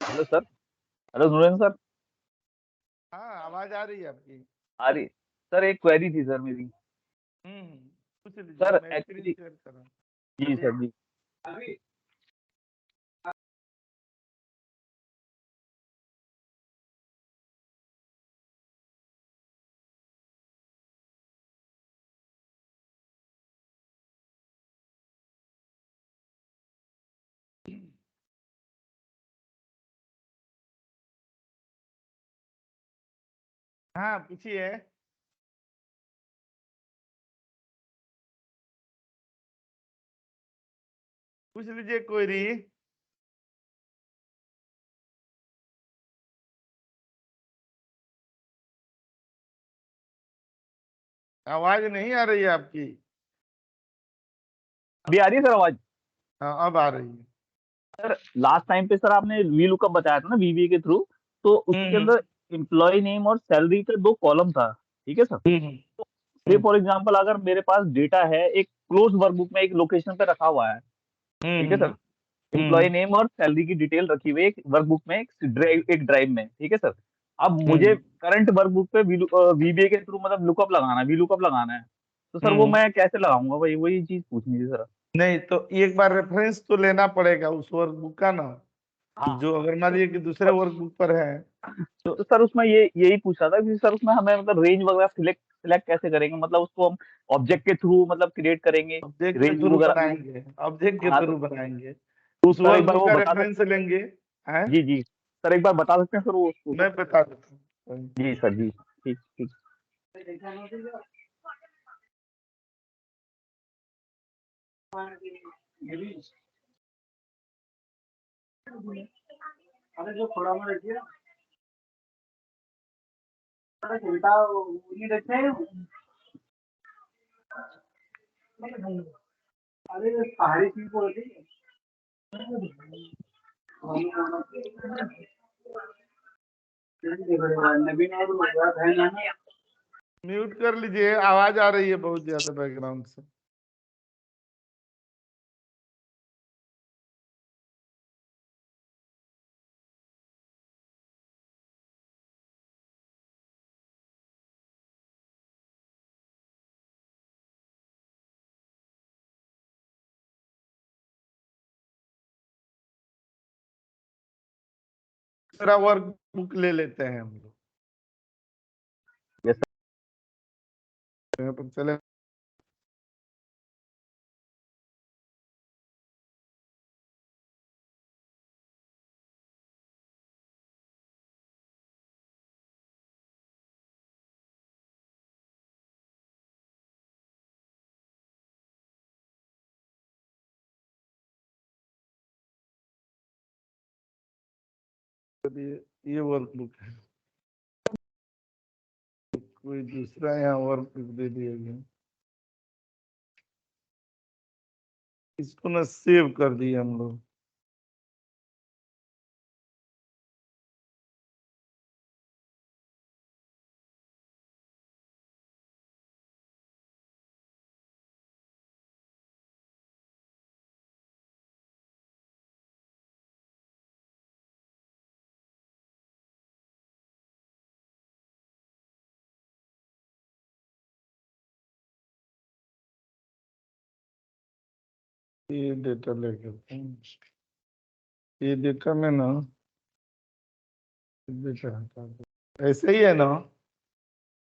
Hello sir. Hello Surendra sir. हाँ, आवाज आ रही है आपकी। आ रही। सर एक क्वेरी थी सर मेरी। हम्म। पूछ लीजिए, सर मैं स्क्रीन एक्चुअली। शेयर कर रहा हूँ। जी सर जी। हाँ, पूछिए। पूछ लीजिए क्वेरी। आवाज नहीं आ रही है आपकी। अभी आ रही है सर आवाज। हाँ, अब आ रही है। सर लास्ट टाइम पे सर आपने वी लुकअप बताया था ना वीबीए के थ्रू। तो उसके हम्म अंदर एम्प्लॉय नेम और सैलरी का दो कॉलम था। ठीक है सर। हम्म से हम्म फॉर एग्जांपल अगर मेरे पास डेटा है एक क्लोज वर्कबुक में एक लोकेशन पे रखा हुआ है। ठीक है हम्म सर। एम्प्लॉय नेम और सैलरी की डिटेल रखी हुई है एक वर्कबुक में एक ड्राइव में। ठीक है सर। अब मुझे हम्म करंट वर्कबुक पे वीबीए के थ्रू मतलब लुकअप लगाना है वी लुकअप लगाना है। तो सर वो हम्म। मैं कैसे लगाऊंगा भाई वही चीज पूछनी थी सर। नहीं तो एक बार रेफरेंस तो लेना पड़ेगा उस वर्कबुक का ना। हाँ। जो अगर मान लीजिए कि दूसरे वर्कबुक पर है। तो सर उसमें ये यही पूछ रहा था कि सर उसमें हमें मतलब रेंज वगैरह सिलेक्ट सिलेक्ट कैसे करेंगे मतलब उसको हम ऑब्जेक्ट के थ्रू मतलब क्रिएट करेंगे ऑब्जेक्ट के रेंज थ्रू वगैरह। बनाएंगे, ऑब्जेक्ट के हाँ थ्रू तो बनाएंगे। उस सर एक बार वर्कबुक वो का बता रेफरेंस सकते लेंगे। है। हैं। जी जी सर एक बार बता सकते हैं सर वो उसको। मैं बता देता हूँ। जी सर जी। ठीक ठीक। अरे जो थोड़ा मोड़ा रखिए थोड़ा चिंता नहीं रखते हैं। अरे पहाड़ी चीज बोलती है। नवीन और है ना। म्यूट कर लीजिए, आवाज आ रही है बहुत ज्यादा बैकग्राउंड से। दूसरा वर्क बुक ले लेते हैं हम लोग। यस यहाँ पर चले। ये वर्क बुक है। कोई दूसरा यहाँ वर्क बुक दे दिया गया। इसको ना सेव कर दिए हम लोग। ये डेटा लेकर ये डेटा में ना डेटा हटा दो। ऐसे ही है ना।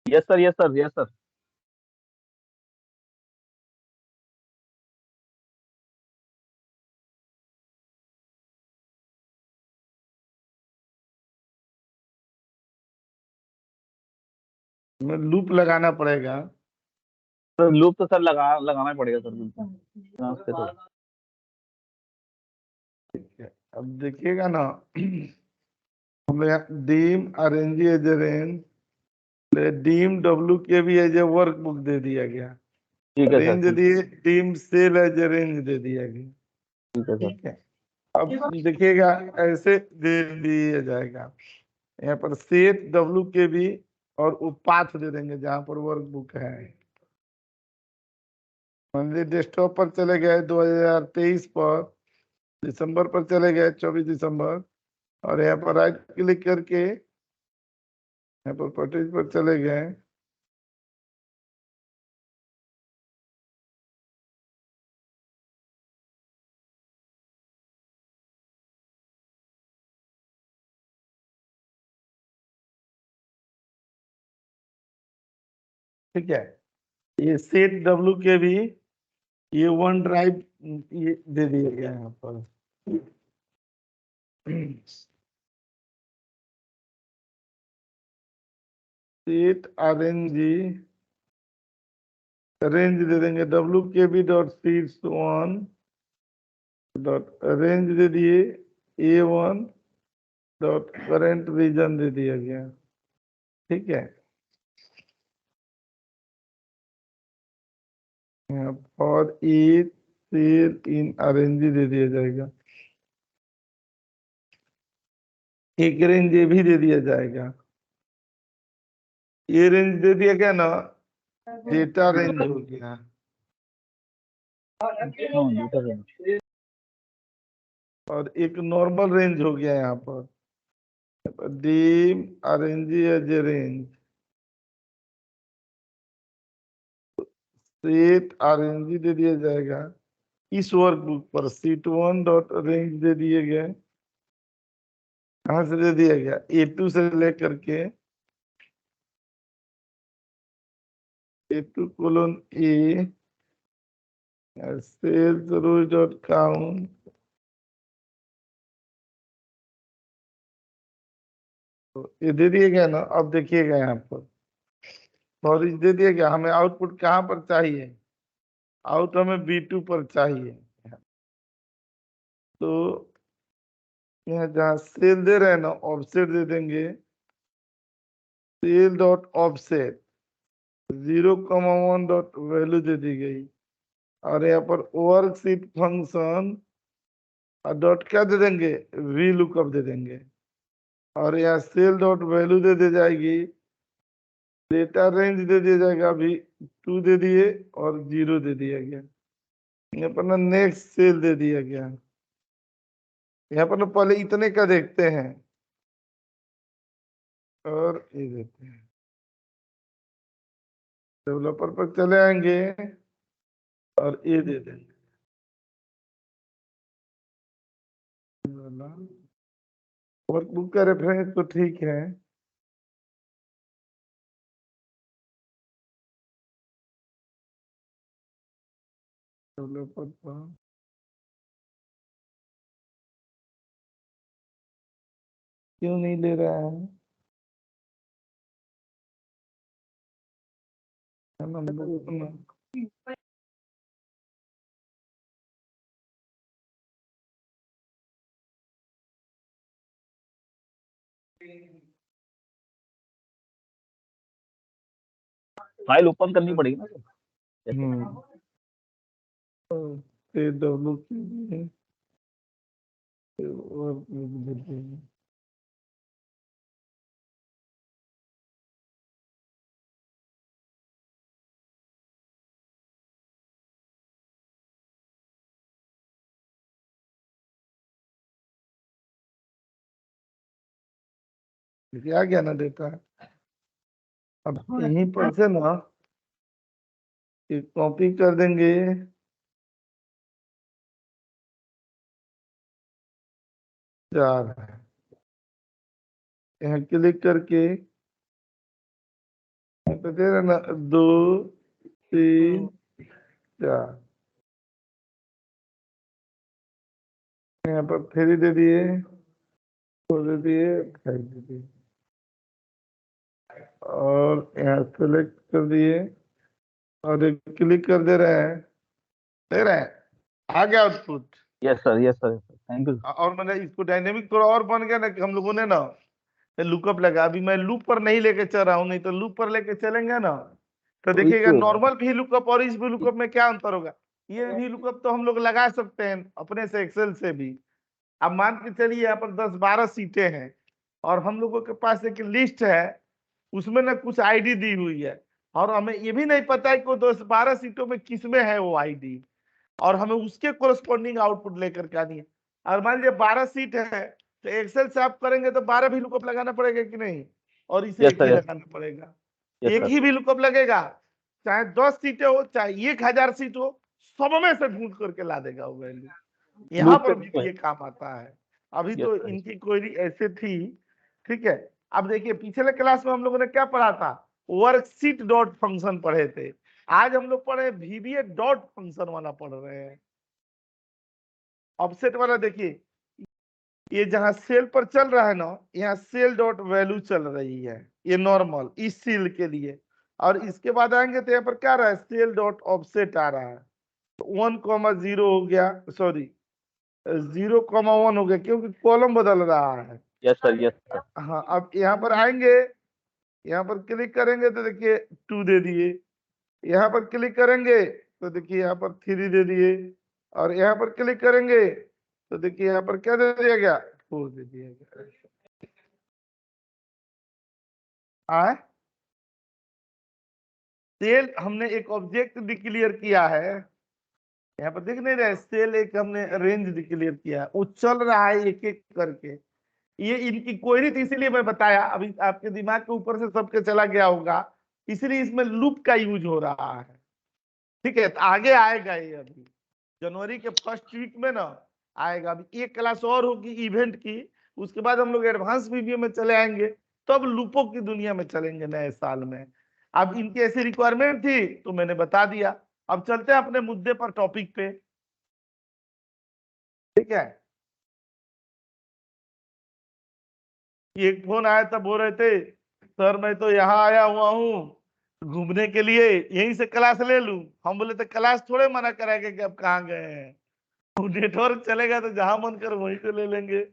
Yes sir yes sir yes sir. में लूप लगाना पड़ेगा। तो लूप तो सर लगाना ही पड़ेगा सर बिल्कुल। हाँ, उससे तो ठीक है, अब देखिएगा ना। हम लोग यहाँ dim RNG as a range, dim W K भी एज ए वर्क बुक दे दिया गया। ठीक है सर रेंज ठीक। दिए, dim cell as a range दे दिया गया। ठीक है सर। ठीक है। अब देखिएगा ऐसे दे दिया जाएगा। यहाँ पर सेट डब्ल्यू के भी और वो पाथ दे देंगे जहां पर वर्क बुक है। मान लीजिए डेस्कटॉप पर चले गए 2023 पर, दिसंबर पर चले गए 24 दिसंबर, और यहाँ पर राइट क्लिक करके यहाँ पर प्रॉपर्टीज पर चले गए। ठीक है, ये सेट डब्ल्यू के भी ये वन ड्राइव ये दे दिया गया है यहाँ पर। सेट आरएनजी रेंज दे देंगे W K B dot sheets one dot range दे दिए A one dot current region दे दिया गया। ठीक है, यहाँ for each cell in RNG दे दिया जाएगा। एक रेंज ये भी दे दिया जाएगा। ये रेंज दे दिया गया ना, डेटा रेंज हो गया। और एक नॉर्मल रेंज हो गया यहाँ पर dim RNG as a range set RNG दे दिया जाएगा। इस वर्कबुक पर सीट वन डॉट रेंज दे दिए गए। कहाँ से दे दिया गया? A2 से लेकर के A2 कोलोन ए सेल्स रोज डॉट काउंट तो ये दे दिया गया ना। अब देखिएगा यहाँ पर और दे दिया गया। हमें आउटपुट कहाँ पर चाहिए? आउट हमें B2 पर चाहिए। तो यहाँ जहाँ सेल दे रहे हैं ना, ऑफसेट दे देंगे cell dot offset 0,1 dot value दे दी गई। और यहाँ पर वर्कशीट फंक्शन डॉट क्या दे देंगे? वी लुकअप दे देंगे। और यहाँ सेल डॉट वैल्यू दे दी जाएगी। डेटा रेंज दे दिया जाएगा। अभी 2 दे दिए और 0 दे दिया गया। यहाँ पर ना नेक्स्ट सेल दे दिया गया। यहाँ पर ना पहले इतने का देखते हैं और ये देते हैं। डेवलपर पर चले आएंगे और ये दे देंगे। वर्कबुक का रेफरेंस तो ठीक है। डेवलपर पर क्यों नहीं ले रहा है? फाइल ओपन करनी पड़ेगी ना सर। डब्ल्यू के लिए आ गया ना डेटा। अब यहीं पर से ना कॉपी कर देंगे चार। यहाँ क्लिक करके तो दे रहा ना 2 3 4। यहाँ पर 3 दे दिए, 4 दे दिए, 5 दे दिए और यहाँ सेलेक्ट कर दिए और एक क्लिक कर दे रहे हैं। दे रहे हैं, आ गया output. Yes sir, yes sir, thank you. और मैंने इसको डायनेमिक थोड़ा और बन गया ना कि हम लोगों ने ना लुकअप लगा। अभी मैं लूप पर नहीं लेके चल रहा हूँ, नहीं तो लूप पर लेके चलेंगे ना तो देखिएगा नॉर्मल भी लुकअप और इस भी लुकअप में क्या अंतर होगा। ये भी लुकअप तो हम लोग लगा सकते हैं अपने से एक्सेल से भी। अब मान के चलिए यहाँ पर 10-12 सीटें हैं और हम लोगों के पास एक लिस्ट है, उसमें ना कुछ आईडी दी हुई है और हमें ये भी नहीं पता है कि वो 10-12 सीटों में किसमें है वो आईडी, और हमें उसके कोरस्पॉन्डिंग आउटपुट लेकर के आनी है। और मान लीजिए 12 सीट है तो एक्सेल से आप करेंगे तो 12 भी लुकअप लगाना पड़ेगा कि नहीं, और इसे यस एक सर, ही यस, लगाना पड़ेगा। यस एक सर। ही भी लुकअप लगेगा, चाहे 10 सीटें हो चाहे 1000 सीट हो, सब में से ढूंढ करके ला देगा वो वैल्यू। यहाँ पर भी बिल्कुल। ये काम आता है। अभी यस तो सर। इनकी क्वेरी ऐसे थी, ठीक है। अब देखिए पिछले क्लास में हम लोगों ने क्या पढ़ा था, वर्कशीट डॉट फंक्शन पढ़े थे। आज हम लोग पढ़े VBA डॉट फंक्शन वाला पढ़ रहे हैं। ऑफसेट वाला देखिए, ये जहां सेल पर चल रहा है ना, यहाँ सेल डॉट वैल्यू चल रही है, ये नॉर्मल इस सेल के लिए। और इसके बाद आएंगे तो यहाँ पर क्या रहा है, सेल डॉट ऑफसेट आ रहा है। 1,0 हो गया, सॉरी 0,1 हो गया, क्योंकि कॉलम बदल रहा है। Yes sir, yes sir. हाँ, अब यहाँ पर आएंगे, यहाँ पर क्लिक करेंगे तो देखिए 2 दे दिए, यहाँ पर क्लिक करेंगे तो देखिए यहाँ पर 3 दे दिए, और यहाँ पर क्लिक करेंगे तो देखिए यहाँ पर क्या दे दिया गया, 4 दे दिया गया। आए सेल हमने एक ऑब्जेक्ट डिक्लेयर किया है, यहाँ पर देख नहीं रहे, सेल एक हमने रेंज डिक्लेयर किया है, वो चल रहा है एक एक करके। ये इनकी क्वेरी थी, इसीलिए मैं बताया, अभी आपके दिमाग के ऊपर से सबके चला गया होगा, इसलिए इसमें लूप का यूज हो रहा है। ठीक है, तो आगे आएगा ये, अभी जनवरी के फर्स्ट वीक में ना आएगा। अभी एक क्लास और होगी इवेंट की, उसके बाद हम लोग एडवांस वीडियो में चले आएंगे, तब लूपों की दुनिया में चलेंगे नए साल में। अब इनकी ऐसी रिक्वायरमेंट थी तो मैंने बता दिया। अब चलते हैं अपने मुद्दे पर, टॉपिक पे, ठीक है। एक फोन आया था, बोल रहे थे सर मैं तो यहाँ आया हुआ हूँ घूमने के लिए, यहीं से क्लास ले लूं। हम बोले तो क्लास थोड़े मना कराएंगे कि आप कहाँ गए हैं, नेटवर्क चलेगा तो जहां मन कर वहीं से ले लेंगे।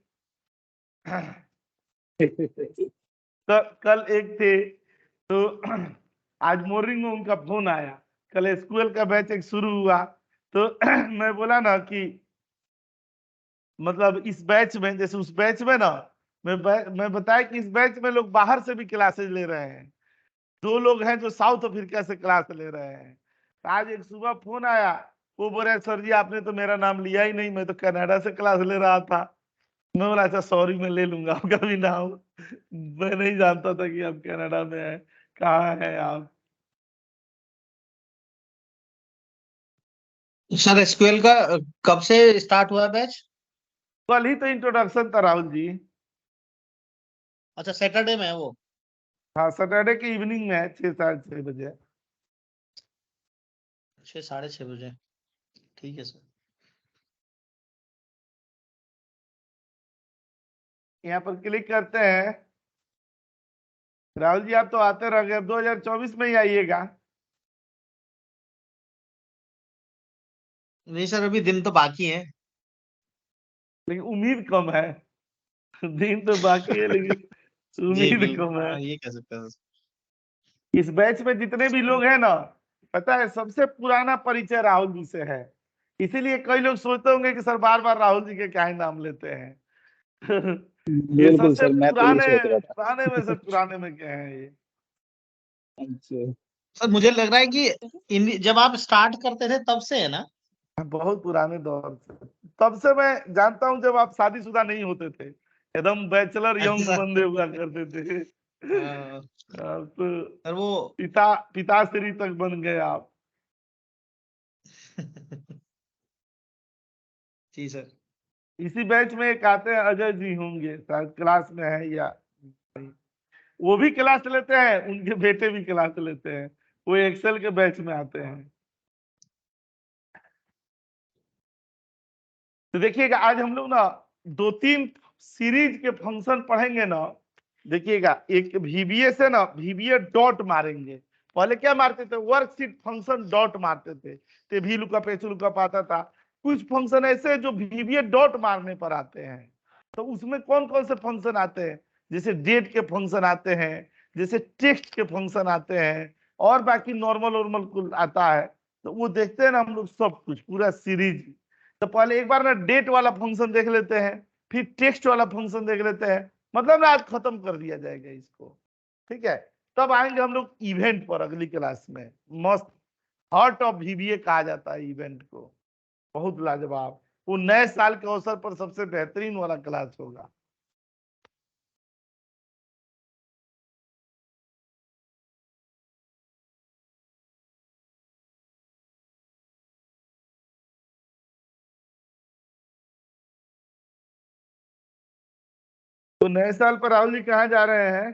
कल एक थे तो आज मॉर्निंग में उनका फोन आया, कल एसक्यूएल का बैच एक शुरू हुआ, तो मैं बोला ना कि मतलब इस बैच में, जैसे उस बैच में ना, मैं बताया कि इस बैच में लोग बाहर से भी क्लासेज ले रहे हैं, 2 लोग हैं जो साउथ अफ्रीका से क्लास ले रहे हैं। तो आज एक सुबह फोन आया, वो बोले सर जी आपने तो मेरा नाम लिया ही नहीं, मैं तो कनाडा से क्लास ले रहा था। मैं बोला अच्छा सॉरी, मैं ले लूंगा आपका भी नाम, मैं नहीं जानता था कि आप कनाडा में हैं, कहाँ हैं आप। सर एसक्यूएल का कब से स्टार्ट हुआ है बैच? कल ही तो इंट्रोडक्शन था राहुल जी। अच्छा सैटरडे में है वो? हाँ, सैटरडे की इवनिंग में है, 6 साढ़े 6 बजे। 6 साढ़े 6 बजे, ठीक है सर। यहाँ पर क्लिक करते हैं। राहुल जी आप तो आते रह गए, अब 2024 में ही आइएगा। नहीं सर अभी दिन तो बाकी है। लेकिन उम्मीद कम है, दिन तो बाकी है लेकिन जी उम्मीद बिल्कुल, कम है। हाँ ये कह सकते हैं। इस बैच में जितने भी लोग हैं ना, पता है सबसे पुराना परिचय राहुल जी से है, इसीलिए कई लोग सोचते होंगे कि सर बार बार राहुल जी के क्या ही नाम लेते हैं। ये बिल्कुल सबसे सर, मैं तो यही पुराने सोच रहा था। पुराने में से पुराने में क्या है ये। अच्छा। सर मुझे लग रहा है कि जब आप स्टार्ट करते थे तब से है ना? बहुत पुराने दौर से, तब से मैं जानता हूँ जब आप शादीशुदा नहीं होते थे, एकदम बैचलर यंग अच्छा। बंदे हुआ करते थे। हाँ, अब तो सर वो पिताश्री तक बन गए आप। जी सर। इसी बैच में एक आते हैं अजय जी, होंगे शायद क्लास में है या नहीं। वो भी क्लास लेते हैं, उनके बेटे भी क्लास लेते हैं, वो एक्सेल के बैच में आते हैं। तो देखिएगा आज हम लोग ना 2-3 सीरीज के फंक्शन पढ़ेंगे ना। देखिएगा एक VBA से ना VBA डॉट मारेंगे, पहले क्या मारते थे, वर्कशीट फंक्शन डॉट मारते थे, तो वी लुकअप एच लुकअप आता था। कुछ फंक्शन ऐसे जो VBA डॉट मारने पर आते हैं, तो उसमें कौन कौन से फंक्शन आते हैं, जैसे डेट के फंक्शन आते हैं, जैसे टेक्स्ट के फंक्शन आते हैं, और बाकी नॉर्मल नॉर्मल कुल आता है। तो वो देखते हैं ना हम लोग सब कुछ पूरा सीरीज। तो पहले एक बार ना डेट वाला फंक्शन देख लेते हैं, फिर टेक्स्ट वाला फंक्शन देख लेते हैं, मतलब ना आज खत्म कर दिया जाएगा इसको, ठीक है। तब आएंगे हम लोग इवेंट पर अगली क्लास में। मस्त हार्ट ऑफ VBA कहा जाता है इवेंट को, बहुत लाजवाब। वो नए साल के अवसर पर सबसे बेहतरीन वाला क्लास होगा। तो नए साल पर राहुल जी कहाँ जा रहे हैं?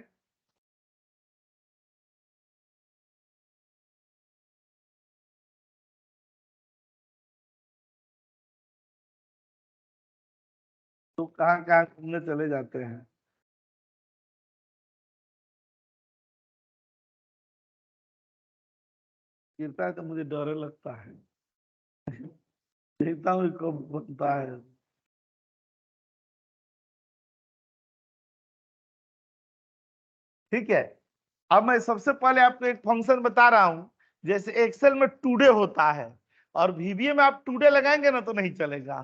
तो कहाँ कहाँ घूमने चले जाते हैं? गिरता है तो मुझे डर लगता है। देखता हूँ कब बनता है। ठीक है, अब मैं सबसे पहले आपको एक फंक्शन बता रहा हूं। जैसे एक्सेल में टुडे होता है और वीबीए में आप टुडे लगाएंगे ना तो नहीं चलेगा।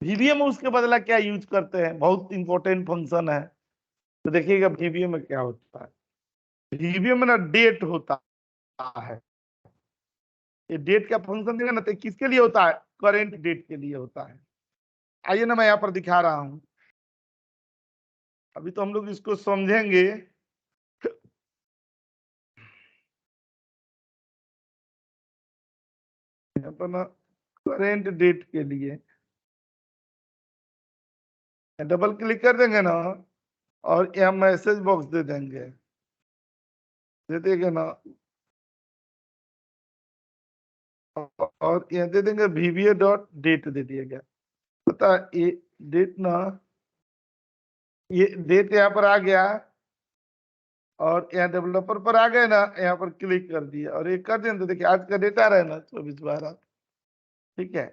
वीबीए में उसके बदला क्या यूज करते हैं, बहुत इंपॉर्टेंट फंक्शन है। तो देखिएगा वीबीए में क्या होता है। वीबीए में ना डेट होता है। ये डेट का फंक्शन देगा ना तो किसके लिए होता है? करेंट डेट के लिए होता है। आइए ना मैं यहाँ पर दिखा रहा हूँ। अभी तो हम लोग इसको समझेंगे। यहाँ पर ना करेंट डेट के लिए डबल क्लिक कर देंगे ना और यहाँ मैसेज बॉक्स दे देंगे। दे देंगे ना और यहाँ दे देंगे VBA.date दे दिएगा। पता है ये डेट ना, ये डेट यहाँ पर आ गया और यहाँ डेवलपर पर आ गए ना, यहाँ पर क्लिक कर दिया और ये कर दें तो देखिए आज का डेट आ रहा है ना 24/12। ठीक है,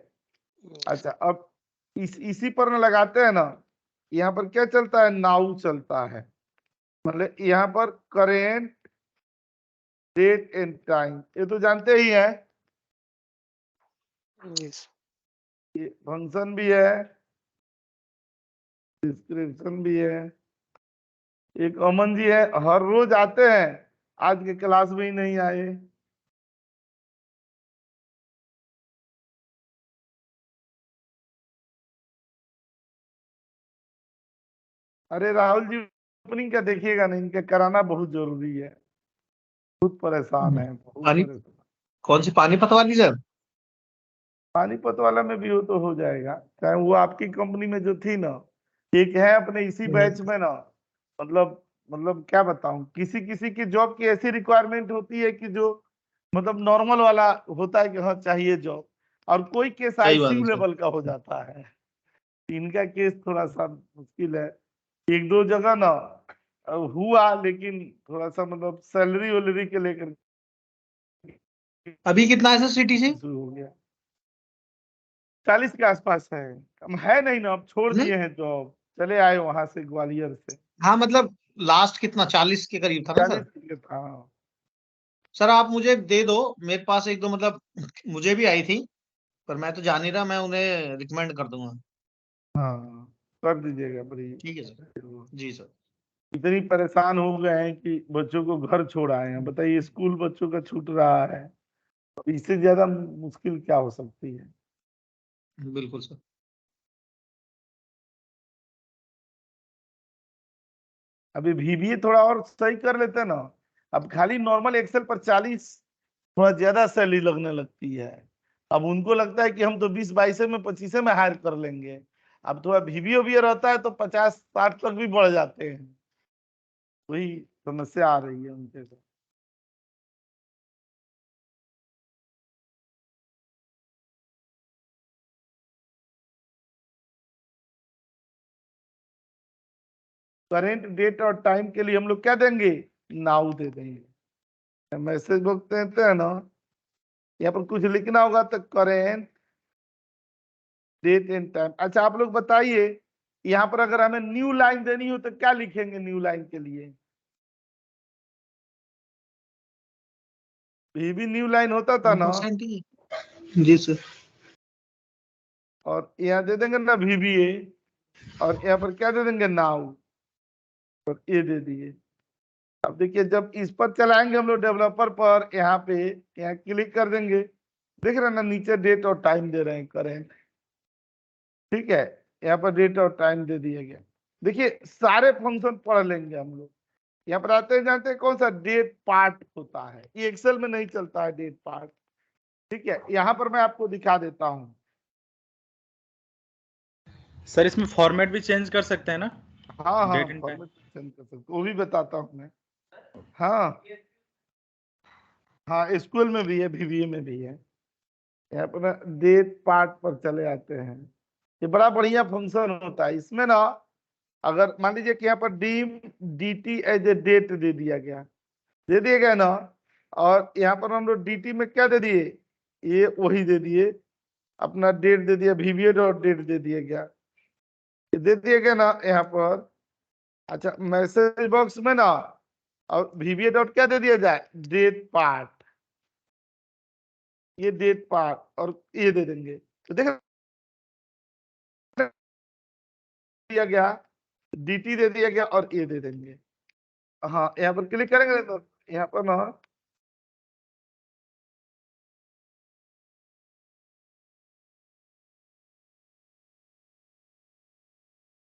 अच्छा अब इसी पर ना लगाते हैं ना, यहाँ पर क्या चलता है? नाउ चलता है। मतलब यहाँ पर करेंट डेट एंड टाइम, ये तो जानते ही हैं। ये फंक्शन भी है, डिस्क्रिप्शन भी है। एक अमन जी है, हर रोज आते हैं, आज के क्लास में ही नहीं आए। अरे राहुल जी ओपनिंग का देखिएगा ना, इनका कराना बहुत जरूरी है। बहुत परेशान है, बहुत पानी परेशान। कौन सी पानीपत वाली सर? पानीपत वाला में भी हो तो हो जाएगा, चाहे वो आपकी कंपनी में जो थी ना। एक है अपने इसी बैच में ना, मतलब क्या बताऊं, किसी किसी की जॉब की ऐसी रिक्वायरमेंट होती है कि जो मतलब नॉर्मल वाला होता है कि हाँ चाहिए जॉब, और कोई केस सही बात आईसीयू है सर। लेवल का हो जाता है। इनका केस थोड़ा सा मुश्किल है। एक दो जगह ना हुआ, लेकिन थोड़ा सा मतलब सैलरी वैलरी के लेकर अभी कितना है सर सीटीसी? इशू हो गया। 40 के आसपास है। कम है नहीं ना, अब छोड़ दिए हैं जॉब, चले आए वहां से ग्वालियर से। हाँ मतलब लास्ट कितना 40 के करीब था ना सर? 40 के था। सर आप मुझे दे दो, मेरे पास एक दो मतलब मुझे भी आई थी, पर मैं तो जान नहीं रहा, मैं उन्हें रिकमेंड कर दूंगा। हाँ कर दीजिएगा बड़ी। ठीक है सर। जी सर। इतनी परेशान हो गए हैं कि बच्चों को घर छोड़ आए हैं। बताइए स्कूल बच्चों का छूट रहा है, तो इससे ज्यादा मुश्किल क्या हो सकती है? बिल्कुल सर। अभी VBA थोड़ा और सही कर लेते हैं ना। अब खाली नॉर्मल एक्सेल पर 40 थोड़ा ज्यादा सैलरी लगने लगती है। अब उनको लगता है कि हम तो 20-22 में 25 में हायर कर लेंगे। अब थोड़ा VBA रहता है तो 50-60 तक भी बढ़ जाते हैं। वही समस्या आ रही है उनके साथ। करेंट डेट और टाइम के लिए हम लोग क्या देंगे? नाउ दे देंगे। मैसेज बॉक्स देते हैं ना, यहाँ पर कुछ लिखना होगा तो करेंट डेट एंड टाइम। अच्छा आप लोग बताइए, यहाँ पर अगर हमें न्यू लाइन देनी हो तो क्या लिखेंगे न्यू लाइन के लिए? ये भी न्यू लाइन होता था ना। 1% जी सर। और यहाँ दे देंगे ना VBA, और यहाँ पर क्या दे देंगे? नाउ। और ये दे दिए। अब देखिए जब इस पर चलाएंगे हम लोग डेवलपर पर, यहाँ पे यहाँ क्लिक कर देंगे, देख रहे हैं ना नीचे डेट और टाइम दे रहे हैं करेंट। ठीक है, यहाँ पर डेट और टाइम दे दिया गया। देखिए सारे फंक्शन पढ़ लेंगे हम लोग। यहाँ पर आते हैं, जानते हैं कौन सा डेट पार्ट होता है? ये एक्सेल में नहीं चलता है डेट पार्ट। ठीक है, यहाँ पर मैं आपको दिखा देता हूँ। सर इसमें फॉर्मेट भी चेंज कर सकते हैं ना? हाँ हाँ, date and time. Format change कर सकते, वो भी बताता हूँ मैं। हाँ हाँ, एसक्यूएल में भी है, वीबीए में भी है। यहाँ पर ना डेट पार्ट पर चले आते हैं, ये बड़ा बढ़िया फंक्शन होता है इसमें ना। अगर मान लीजिए कि यहाँ पर dt एज ए डेट दे दिया गया ना, और यहाँ पर हम लोग dt में क्या दे दिए, ये वही दे दिए, अपना डेट दे दिया, वीबीए डॉट डेट दे दिया गया, ये दे दिया गया ना यहाँ पर। अच्छा, मैसेज बॉक्स में ना और वीबीए डॉट क्या दे दिया जाए, डेट पार्ट, ये डेट पार्ट और ये दे देंगे, तो देख दिया गया, dt दे दिया गया और ये दे देंगे। हाँ, यहाँ पर क्लिक करेंगे तो यहाँ पर ना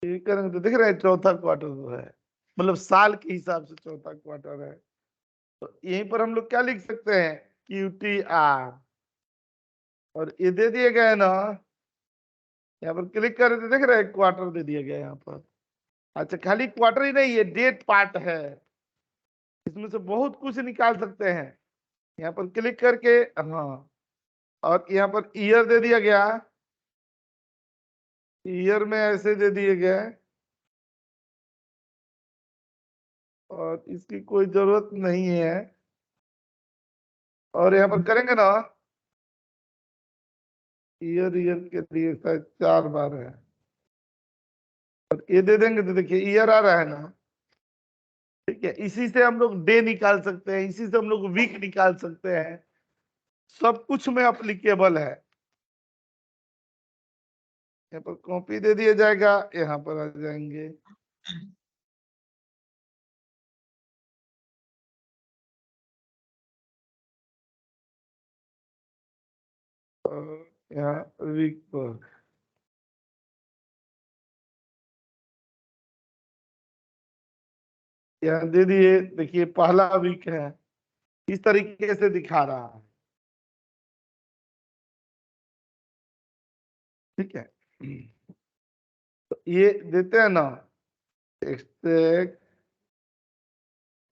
क्लिक करेंगे तो दिख रहे हैं चौथा क्वार्टर जो है, मतलब साल के हिसाब से चौथा क्वार्टर है। तो यहीं पर हम लोग क्या लिख सकते हैं, QTR, और ये दे दिए गए ना, यहाँ पर क्लिक करें तो देख रहे हैं क्वार्टर दे दिया गया यहाँ पर। अच्छा, खाली क्वार्टर ही नहीं, ये डेट पार्ट है, इसमें से बहुत कुछ निकाल सकते हैं। यहाँ पर क्लिक करके, हाँ, और यहाँ पर ईयर दे दिया गया, ईयर में ऐसे दे दिए गए, और इसकी कोई जरूरत नहीं है। और यहाँ पर करेंगे ना, ईयर के लिए शायद 4 बार है, और ये दे देंगे तो देखिए ईयर आ रहा है ना। ठीक है, इसी से हम लोग डे निकाल सकते हैं, इसी से हम लोग वीक निकाल सकते हैं, सब कुछ में अप्लीकेबल है। यहाँ पर कॉपी दे दिया जाएगा, यहाँ पर आ जाएंगे, और यहाँ वीक पर यहाँ दे दिए, देखिए पहला वीक है, इस तरीके से दिखा रहा है। ठीक है, तो ये देते हैं ना, एक्सट्रैक्ट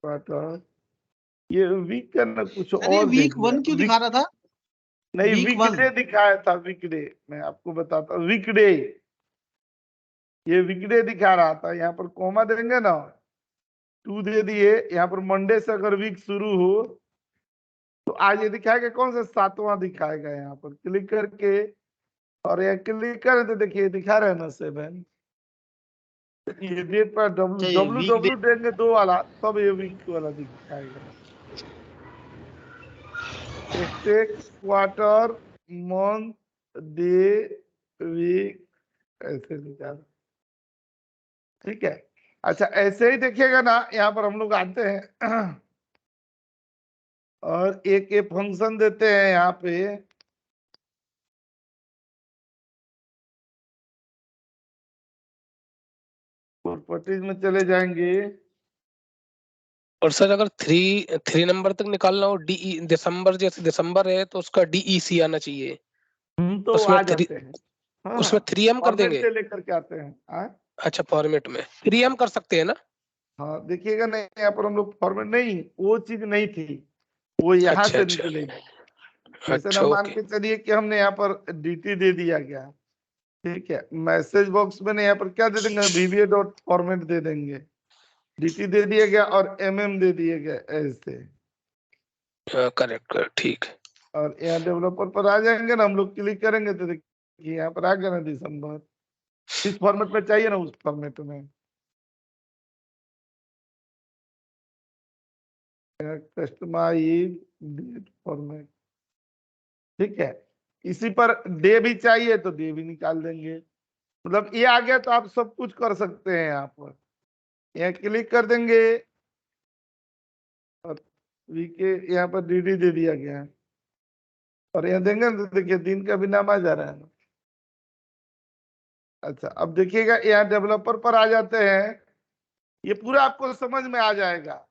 क्वार्टर, ये वीक का ना कुछ अरे और दे वीक दिया, 1 क्यों दिखा रहा था? नहीं, वीक 1 वीकडे दिखाया था, वीकडे, मैं आपको बताता हूँ, वीकडे, ये वीकडे दिखा रहा था। यहाँ पर कोमा देंगे ना, 2 दे दिए, यहाँ पर मंडे से अगर वीक शुरू हो तो आज ये दिखाएगा कौन सा, 7वां दिखाएगा। यहाँ पर क्लिक करके, और यहाँ क्लिक करें तो देखिए दिखा रहे हैं ना 7, ये डेट पर अच्छा, ये डब्ल्यू वीक डब्ल्यू देंगे 2 वाला, तब ये वीक वाला दिखाएगा। क्वार्टर, मंथ, डे, वीक, ऐसे निकाल। ठीक है, अच्छा ऐसे ही देखिएगा ना, यहाँ पर हम लोग आते हैं और एक फंक्शन देते हैं यहाँ पे, प्रॉपर्टीज में चले जाएंगे, और सर अगर 3 नंबर तक निकालना हो, DE दिसंबर, जैसे दिसंबर है तो उसका DEC आना चाहिए, तो उसमें आ जाते हैं। हाँ, उसमें 3M कर फॉर्मेट देंगे। से लेकर के आते हैं। अच्छा, फॉर्मेट में 3M कर सकते हैं ना? हाँ, देखिएगा नहीं, यहाँ पर हम लोग फॉर्मेट नहीं, वो चीज नहीं थी, वो यहाँ अच्छा से अच्छा निकलेगी। जैसे ना अच्छा, मान ओके। के चलिए कि हमने यहाँ पर dt दे दिया गया, ठीक है, मैसेज बॉक्स में यहाँ पर क्या दे देंगे, वीबीए डॉट फॉर्मेट दे देंगे, dt दे दिया गया और दे दिए गए ऐसे। करेक्ट, ठीक। और यहाँ डेवलपर पर आ जाएंगे ना, हम लोग क्लिक करेंगे तो देखिए यहाँ पर आ गया ना दिसंबर, इस फॉर्मेट में चाहिए ना, उस फॉर्मेट में कस्टमाइज डेट फॉर्मेट। ठीक है, इसी पर डे भी चाहिए तो डे भी निकाल देंगे, मतलब ये आ गया तो आप सब कुछ कर सकते हैं। यहाँ पर यहाँ क्लिक कर देंगे, और वीके यहाँ पर dd दे दिया गया है, और यहाँ देंगे तो देखिए दिन का भी नाम आ जा रहा है ना। अच्छा, अब देखिएगा यहाँ डेवलपर पर आ जाते हैं, ये पूरा आपको समझ में आ जाएगा।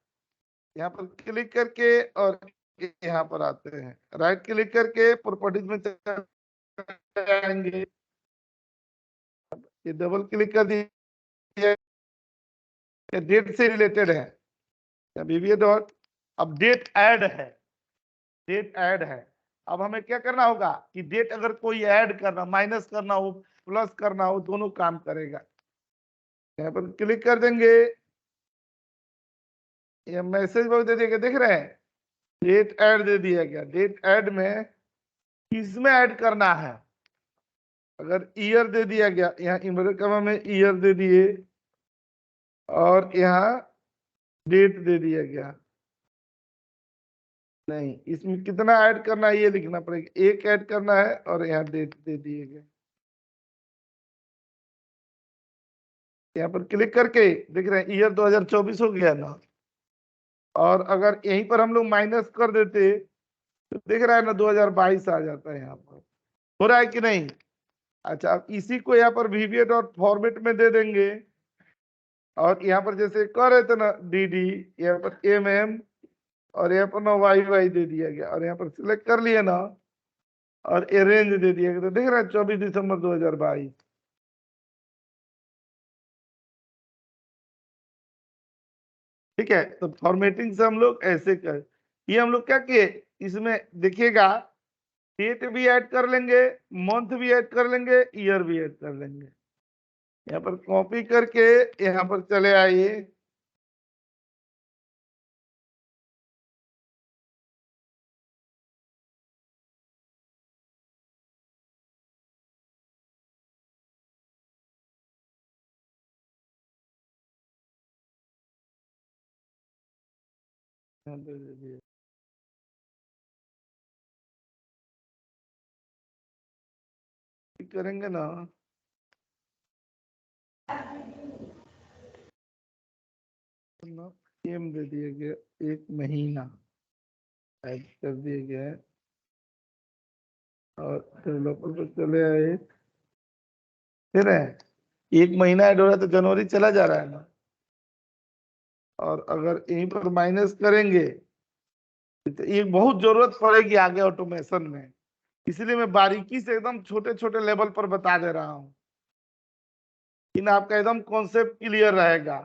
यहाँ पर क्लिक करके और यहाँ पर आते हैं, राइट क्लिक करके प्रॉपर्टीज में जाएंगे, ये डबल क्लिक कर दिया, डेट से रिलेटेड है, VBA डॉट, अब डेट ऐड है, डेट ऐड है। अब हमें क्या करना होगा कि डेट अगर कोई ऐड करना, माइनस करना हो, प्लस करना हो, दोनों काम करेगा। यहाँ पर क्लिक कर देंगे, ये मैसेज बॉक्स दे दिया, देख रहे हैं, डेट ऐड दे दिया गया। डेट ऐड में किसमें ऐड करना है, अगर ईयर दे दिया गया, यहाँ इन्वर्टेड कॉमा में ईयर दे दिए और यहाँ डेट दे दिया गया, नहीं इसमें कितना ऐड करना है ये लिखना पड़ेगा, एक ऐड करना है और यहाँ डेट दे दिए गए। यहाँ पर क्लिक करके देख रहे हैं ईयर 2024 हो गया ना, और अगर यहीं पर हम लोग माइनस कर देते तो देख रहा है ना 2022 आ जाता है, यहाँ पर हो रहा है कि नहीं। अच्छा, अब इसी को यहाँ पर VBA डॉट फॉर्मेट में दे देंगे, और यहाँ पर जैसे कर रहे थे ना DD, यहाँ पर MM और यहाँ पर ना YY दे दिया गया, और यहाँ पर सिलेक्ट कर लिए ना और अरेंज दे दिया गया, तो देख रहा है 24 दिसंबर 2022। ठीक है, तो फॉर्मेटिंग से हम लोग ऐसे कर, ये हम लोग क्या किए, इसमें देखिएगा डेट भी ऐड कर लेंगे, मंथ भी ऐड कर लेंगे, ईयर भी ऐड कर लेंगे। यहाँ पर कॉपी करके यहाँ पर चले आइए, यहाँ पे दे दिए। करेंगे ना, एम दे दिया गया, एक महीना ऐड कर दिया गया है, और डेवलपर पर चले आए, फिर है एक महीना ऐड हो रहा है तो जनवरी चला जा रहा है ना, और अगर यहीं पर माइनस करेंगे तो ये बहुत जरूरत पड़ेगी आगे ऑटोमेशन में, इसलिए मैं बारीकी से एकदम छोटे छोटे लेवल पर बता दे रहा हूँ, इन आपका एकदम कॉन्सेप्ट क्लियर रहेगा।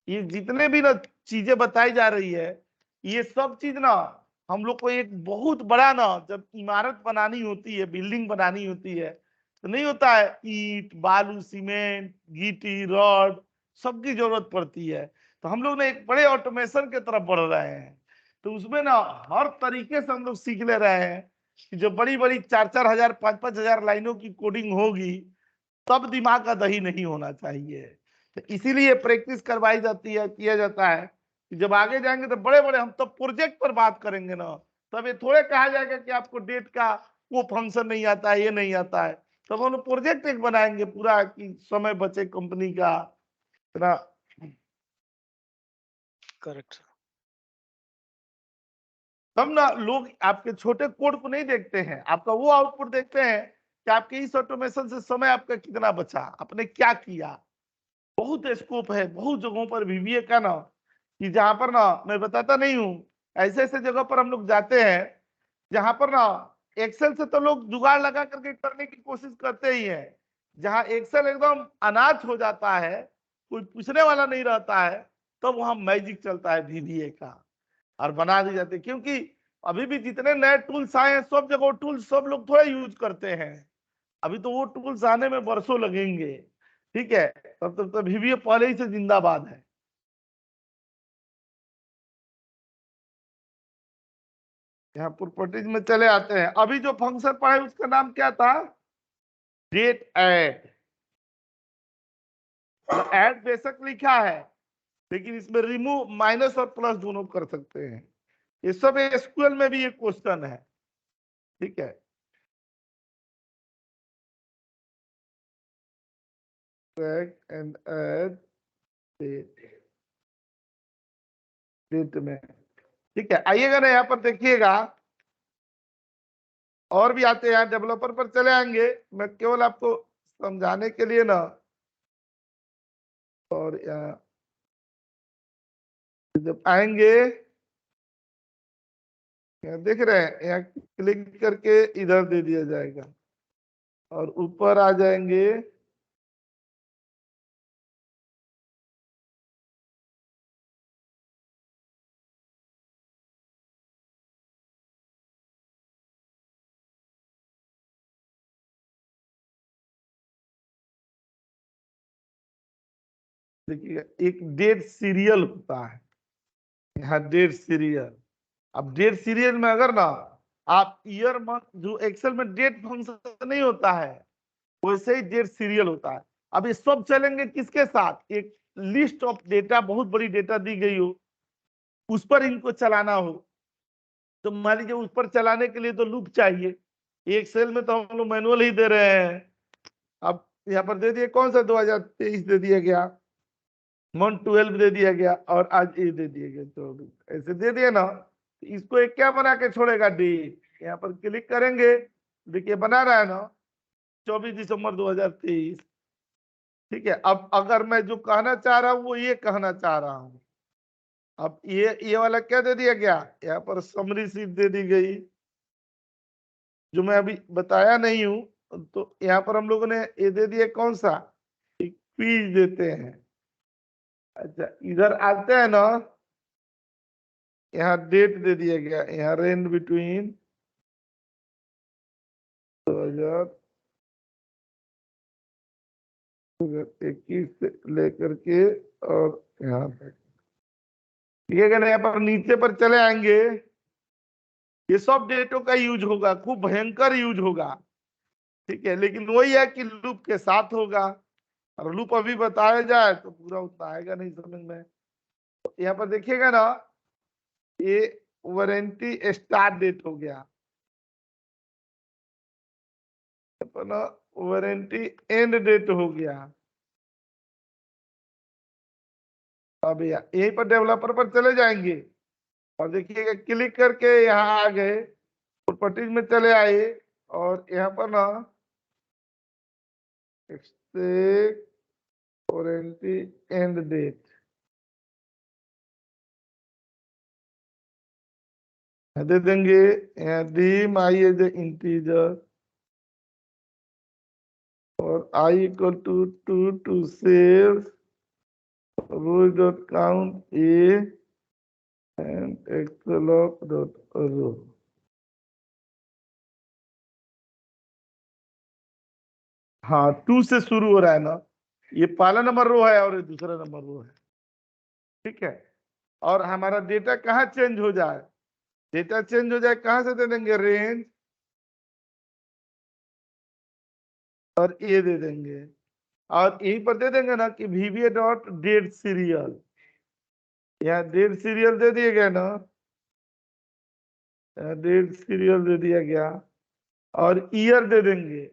ये जितने भी ना चीजें बताई जा रही है, ये सब चीज ना हम लोग को एक बहुत बड़ा ना, जब इमारत बनानी होती है, बिल्डिंग बनानी होती है, तो नहीं होता है ईंट, बालू, सीमेंट, गिट्टी, रॉड, सबकी जरूरत पड़ती है। तो हम लोग ना एक बड़े ऑटोमेशन के तरफ बढ़ रहे हैं, तो उसमें ना हर तरीके से हम लोग सीख ले रहे हैं कि जो बड़ी बड़ी 4-4 हजार 5-5 हजार लाइनों की कोडिंग होगी, तब दिमाग का दही नहीं होना चाहिए। तो इसीलिए प्रैक्टिस करवाई जाती है, किया जाता है कि जब आगे जाएंगे तो बड़े बड़े हम तब प्रोजेक्ट पर बात करेंगे ना, तब ये थोड़े कहा जाएगा कि आपको डेट का वो फंक्शन नहीं आता है, ये नहीं आता है, तब हम लोग प्रोजेक्ट एक बनाएंगे पूरा कि समय बचे कंपनी का इतना। करेक्ट। तब ना लोग आपके छोटे कोड को नहीं देखते हैं, आपका वो आउटपुट देखते हैं कि आपके इस ऑटोमेशन से समय आपका कितना बचा, आपने क्या किया। बहुत स्कोप है बहुत जगहों पर VBA का ना, कि जहां पर ना मैं बताता नहीं हूँ, ऐसे ऐसे जगह पर हम लोग जाते हैं जहां पर ना एक्सेल से तो लोग जुगाड़ लगा करके करने की कोशिश करते ही हैं, जहां एक्सेल एकदम अनाथ हो जाता है, कोई पूछने वाला नहीं रहता है, तब वहां मैजिक चलता है VBA का, और बना दी जाती है। क्योंकि अभी भी जितने नए टूल्स आए हैं, सब जगह टूल्स सब लोग थोड़ा यूज करते हैं, अभी तो वो टूल्स आने में बरसों लगेंगे। ठीक है, तब VBA पहले ही से जिंदाबाद है। यहाँ प्रॉपर्टीज में चले आते हैं, अभी जो फंक्शन पढ़े उसका नाम क्या था, डेट ऐड। ऐड बेशक लिखा है, लेकिन इसमें रिमूव, माइनस और प्लस दोनों कर सकते हैं। ये सब SQL में भी एक क्वेश्चन है। ठीक है, एंड ऐड डेट में। ठीक है, आइएगा ना यहाँ पर देखिएगा, और भी आते हैं, डेवलपर पर चले आएंगे, मैं केवल आपको समझाने के लिए ना, और यहाँ जब आएंगे, यहाँ देख रहे हैं, यहाँ क्लिक करके इधर दे दिया जाएगा, और ऊपर आ जाएंगे, देखिएगा एक डेट सीरियल होता है, यहाँ डेट सीरियल। अब डेट सीरियल में अगर ना आप ईयर मंथ, जो एक्सेल में डेट फंक्शन नहीं होता है वैसे ही डेट सीरियल होता है। अब ये सब चलेंगे किसके साथ, एक लिस्ट ऑफ डेटा, बहुत बड़ी डेटा दी गई हो उस पर इनको चलाना हो, तो मान लीजिए उस पर चलाने के लिए तो लूप चाहिए। एक्सेल में तो हम लोग मैनुअल ही दे रहे हैं। अब यहाँ पर दे दिए कौन सा 2023 दे दिया गया, मंथ 12 दे दिया गया, और आज ये दे दिया गया 24, ऐसे दे दिया ना। इसको एक क्या बना के छोड़ेगा, डेट। यहाँ पर क्लिक करेंगे, देखिए बना रहा है ना 24 दिसंबर 2023। ठीक है, अब अगर मैं जो कहना चाह रहा हूँ वो ये कहना चाह रहा हूँ। अब ये वाला क्या दे दिया गया, यहाँ पर समरी शीट दे दी गई जो मैं अभी बताया नहीं हूँ। तो यहाँ पर हम लोगों ने ये दे दिया कौन सा, एक क्विज देते हैं। अच्छा इधर आते हैं ना, यहाँ डेट दे दिया गया, यहाँ रेंज बिटवीन 2021 से लेकर के और यहाँ तक। ठीक है ना, यहाँ पर नीचे पर चले आएंगे, ये सब डेटों का यूज होगा, खूब भयंकर यूज होगा। ठीक है, लेकिन वही है कि लूप के साथ होगा, और लूप अभी बताया जाए तो पूरा उतना आएगा नहीं समझ में। तो यहाँ पर देखिएगा ना, ये वारंटी स्टार्ट डेट हो गया, अपना वारंटी एंड डेट हो गया। अब यहीं पर डेवलपर पर चले जाएंगे और देखिएगा क्लिक करके यहाँ आ गए, प्रॉपर्टीज में चले आए, और यहाँ पर ना वारंटी एंड डेट दे देंगे। यहाँ डीम आई एज इंटीजर और I equal to cells rows dot count a and xlog dot row। हाँ 2 से शुरू हो रहा है ना, ये पहला नंबर रो है और ये दूसरा नंबर रो है। ठीक है, और हमारा डेटा कहाँ चेंज हो जाए, डेटा चेंज हो जाए कहाँ से दे देंगे, रेंज और ये दे देंगे, और यहीं पर दे देंगे ना कि VBA डॉट डेट सीरियल। यहाँ डेट सीरियल दे दिए गए ना, डेट सीरियल दे दिया गया, और ईयर दे देंगे।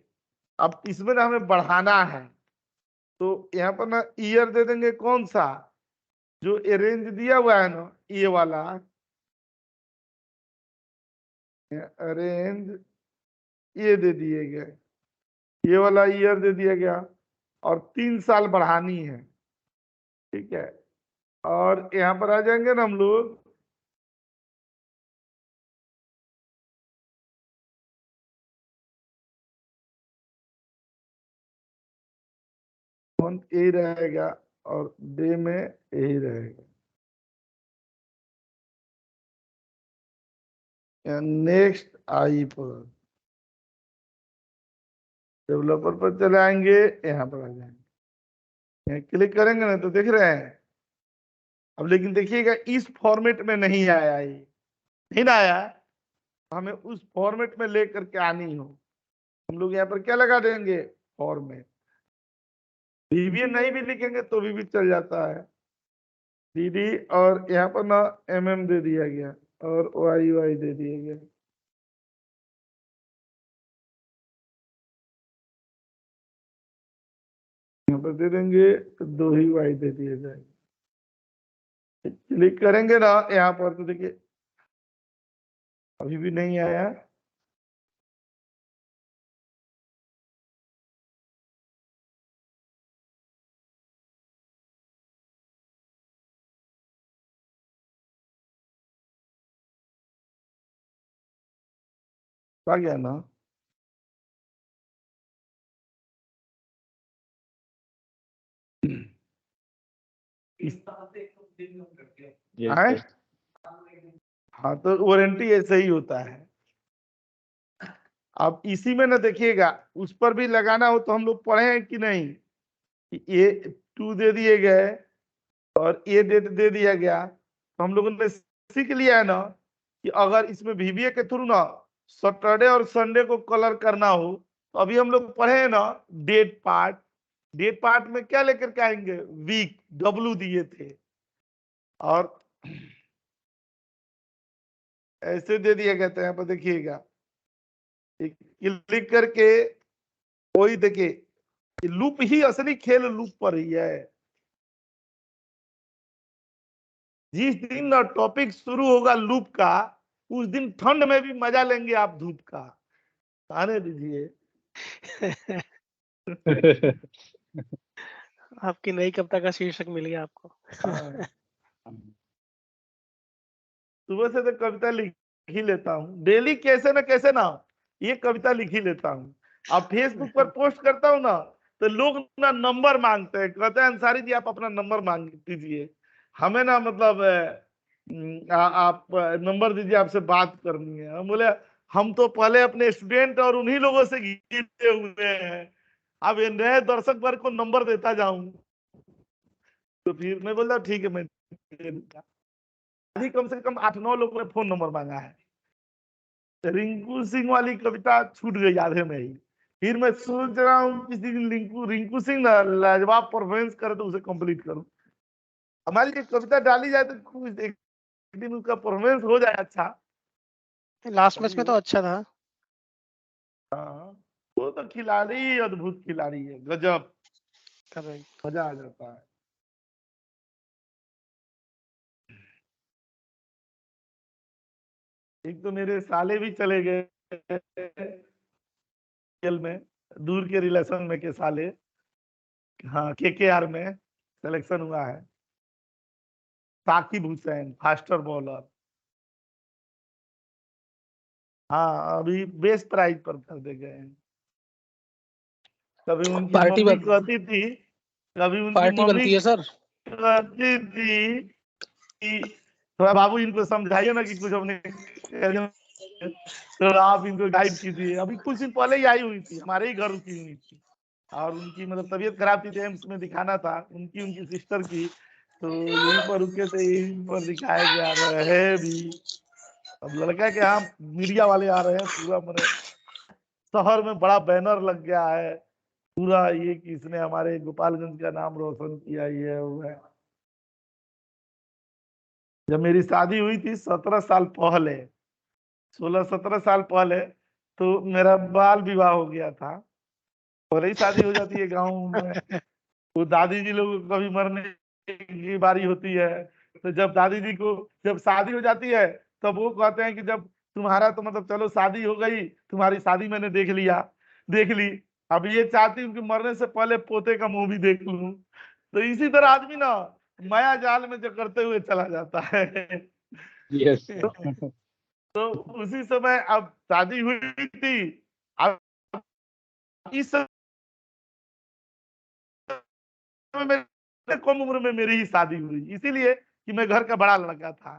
अब इसमें ना हमें बढ़ाना है, तो यहाँ पर ना ईयर दे देंगे कौन सा, जो रेंज दिया हुआ है ना ये वाला रेंज, ये दे दिए गए, ये वाला ईयर दे दिया गया, और 3 साल बढ़ानी है। ठीक है, और यहाँ पर आ जाएंगे ना हम लोग, मंथ यही रहेगा और डे में यही रहेगा। नेक्स्ट आई पर डेवलपर पर चले आएंगे, यहाँ पर आ जाएंगे, यहाँ क्लिक करेंगे ना तो देख रहे हैं। अब लेकिन देखिएगा इस फॉर्मेट में नहीं आया, ये नहीं ना आया, हमें उस फॉर्मेट में लेकर के आनी हो। हम लोग यहाँ पर क्या लगा देंगे, फॉर्मेट। VBA नहीं भी लिखेंगे तो भी चल जाता है, DD, और यहाँ पर ना MM दे दिया गया और YY दे दिया गया। यहाँ पर दे देंगे तो 2 ही Y दे दिए जाएंगे। क्लिक करेंगे ना यहाँ पर तो देखिए अभी भी नहीं आया। आ गया ना, yes, हाँ तो वारंटी ऐसे ही होता है। अब इसी में ना देखिएगा उस पर भी लगाना हो तो हम लोग पढ़े हैं कि नहीं, कि ये 2 दे दिए गए, और ये डेट दे दिया गया, तो हम लोगों ने सीख लिया है ना कि अगर इसमें VBA के थ्रू ना सैटरडे और संडे को कलर करना हो, तो अभी हम लोग पढ़े हैं ना डेट पार्ट में क्या लेकर के आएंगे, वीक, W दिए थे, और ऐसे दे दिया गया था। यहाँ पर देखिएगा, क्लिक करके कोई देखिए लूप ही असली खेल लूप पर ही है। जिस दिन ना टॉपिक शुरू होगा लूप का, उस दिन ठंड में भी मजा लेंगे आप धूप का। आने दीजिए। आपकी नई कविता का शीर्षक मिल गया आपको। हाँ। सुबह से तो कविता लिख ही लेता हूँ डेली, कैसे ना ये कविता लिख ही लेता हूँ। अब फेसबुक पर पोस्ट करता हूँ ना, तो लोग ना नंबर मांगते हैं, कहते हैं अंसारी जी आप अपना नंबर मांग दीजिए, हमें ना मतलब आप नंबर दीजिए, आपसे बात करनी है। हम बोले हम तो पहले अपने स्टूडेंट और उन्हीं लोगों से घिरे हुए हैं, अब ये नए दर्शक वर्ग को नंबर देता जाऊं, तो फिर मैं बोला ठीक है मैं दे दूंगा। अभी कम से कम 8-9 लोगों ने फोन नंबर मांगा है। रिंकू सिंह वाली कविता छूट गई आधे में ही, फिर मैं सोच रहा हूँ किसी दिन रिंकू सिंह ना लाजवाब परफॉर्मेंस करे तो उसे कंप्लीट करूं। हमारी ये कविता डाली जाए तो कुछ एक दिन उसका परफॉर्मेंस हो जाए अच्छा। लास्ट मैच में तो अच्छा था। हाँ, वो तो खिलाड़ी अद्भुत खिलाड़ी है, गजब, करेक्ट। मजा आ जाता है। एक तो मेरे साले भी चले गए खेल में, दूर के रिलेशन में के साले, हाँ KKR में सिलेक्शन हुआ है। साकिब हुसैन फास्टर बॉलर, हाँ अभी बेस्ट प्राइज पर कर दे गए हैं। कभी उनकी पार्टी मम्मी बन कहती थी, कभी उनकी पार्टी मम्मी बनती है सर। कहती थी कि थोड़ा बाबू इनको समझाइए ना कि कुछ अपने, तो आप इनको गाइड कीजिए। अभी कुछ दिन पहले ही आई हुई थी, हमारे ही घर रुकी हुई थी, और उनकी मतलब तबीयत खराब थी, एम्स में दिखाना था उनकी सिस्टर की, तो यहीं पर रुके थे, यहीं पर दिखाया गया रहे भी। अब लड़का के यहाँ मीडिया वाले आ रहे हैं, पूरा मैंने शहर में बड़ा बैनर लग गया है पूरा, ये कि इसने हमारे गोपालगंज का नाम रोशन किया, ये वो है। जब मेरी शादी हुई थी 17 साल पहले, 16-17 साल पहले, तो मेरा बाल विवाह हो गया था। पहले ही शादी हो जाती है गाँव में, वो दादी जी लोग को कभी मरने की बारी होती है, तो जब दादी जी को जब शादी हो जाती है, तब वो कहते हैं कि जब तुम्हारा तो मतलब चलो शादी हो गई, तुम्हारी शादी मैंने देख ली, अब ये चाहती हूँ कि मरने से पहले पोते का मुंह भी देख लूं। तो इसी तरह आदमी ना माया जाल में जो करते हुए चला जाता है। यस। तो उसी समय अब शादी हुई थी, अब इस मेरे कम उम्र में मेरी ही शादी हुई, इसीलिए कि मैं घर का बड़ा लड़का था,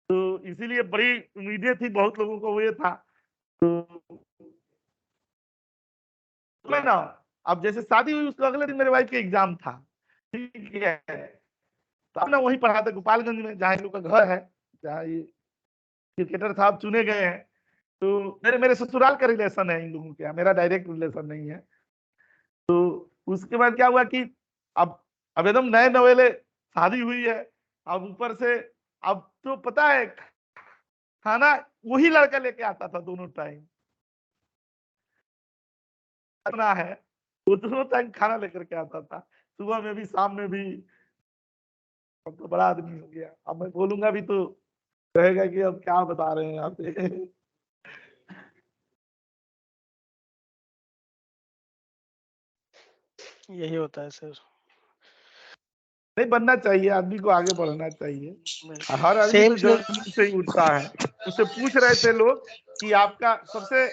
तो इसीलिए बड़ी उम्मीदें थी, बहुत लोगों को ये था। तो मैं ना, अब जैसे शादी हुई उसके अगले दिन मेरे वाइफ के एग्जाम था, ठीक है, तो अब ना वहीं पढ़ा था गोपालगंज में, जहाँ इन लोग का घर है, जहाँ ये क्रिकेटर साहब चुने गए हैं। तो मेरे मेरे ससुराल का रिलेशन है इन लोगों के यहाँ, मेरा डायरेक्ट रिलेशन नहीं है। तो उसके बाद क्या हुआ कि अब एकदम नए नवेले शादी हुई है, अब ऊपर से अब तो पता है खाना वही लड़का लेके आता था दोनों टाइम, खाना है वो दोनों टाइम खाना लेकर के आता था, सुबह में भी शाम में भी। अब तो बड़ा आदमी हो गया, अब मैं बोलूंगा भी तो कहेगा कि अब क्या बता रहे हैं यहाँ पे। यही होता है सर। नहीं बनना चाहिए, आदमी को आगे बढ़ना चाहिए, हर आदमी सेम तो जमीन से ही उठता है। उससे पूछ रहे थे लोग कि आपका सबसे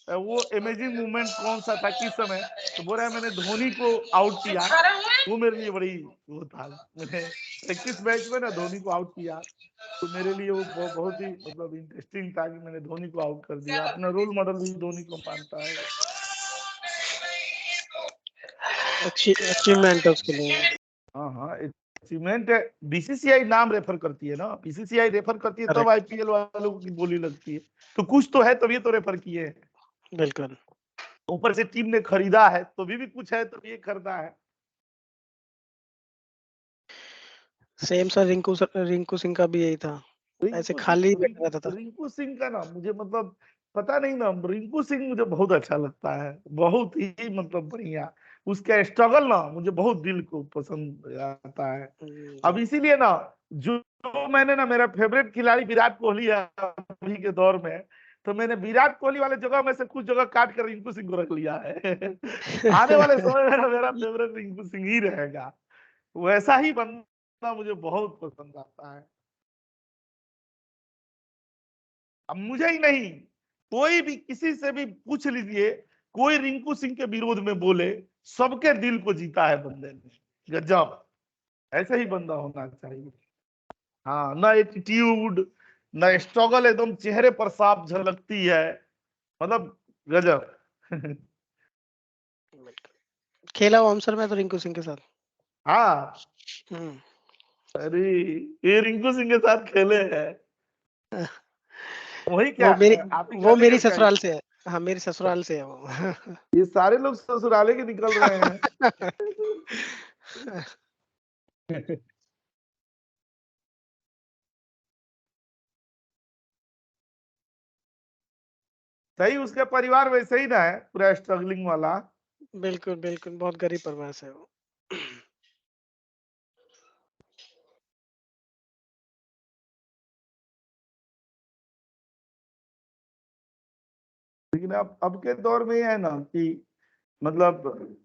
वो अमेजिंग मूवमेंट कौन सा था, किस समय, तो बोल रहा है मैंने धोनी को आउट किया, वो मेरे लिए बड़ी वो था, मैंने 21 मैच में ना धोनी को आउट किया, तो मेरे लिए वो बहुत ही मतलब इंटरेस्टिंग था कि मैंने धोनी को आउट कर दिया। अपना रोल मॉडल भी धोनी को मानता है। अच्छी अचीवमेंट है उसके लिए। हाँ हाँ सीमेंट बीसीसीआई नाम रेफर करती है ना, बीसीसीआई रेफर करती है तब Correct. आईपीएल वालों की बोली लगती है, तो कुछ तो है तभी तो रेफर किए हैं। बिल्कुल। ऊपर से टीम ने खरीदा है तो भी कुछ है तो ये खरीदा है। सेम सर रिंकू सिंह का भी यही था, ऐसे रिंकू खाली सिंह बैठा रहता था। रिंकू सिंह का ना मुझे मतलब पता नहीं ना, रिंकू सिंह मुझे बहुत अच्छा लगता है, बहुत ही मतलब बढ़िया। उसका स्ट्रगल ना मुझे बहुत दिल को पसंद आता है। अब इसीलिए ना जो मैंने ना, मेरा फेवरेट खिलाड़ी विराट कोहली है अभी के दौर में, तो मैंने विराट कोहली वाले जगह में से कुछ जगह काट कर रिंकू सिंह को रख लिया है। आने वाले समय में ना मेरा फेवरेट रिंकू सिंह ही रहेगा। वैसा ही बंदा मुझे बहुत पसंद आता है। अब मुझे ही नहीं, कोई भी किसी से भी पूछ लीजिए, कोई रिंकू सिंह के विरोध में बोले, सबके दिल को जीता है बंदे ने। गजब, ऐसे ही बंदा होना चाहिए। हाँ, ना एटीट्यूड ना स्ट्रगल, एकदम चेहरे पर साफ झलकती है, मतलब गजब। खेला हुआ हम सर मैं तो रिंकू सिंह के साथ। हाँ, हम्म। अरे ये रिंकू सिंह के साथ खेले हैं, वही क्या वो मेरी आप ही वो गली मेरी का क्या ससुराल से है। हाँ मेरी ससुराल से है वो। ये सारे लोग ससुराले के निकल रहे हैं। सही, उसका परिवार वैसे ही ना है, पूरा स्ट्रगलिंग वाला। बिल्कुल बिल्कुल, बहुत गरीब परिवार से है वो। लेकिन अब के दौर में ये है ना कि मतलब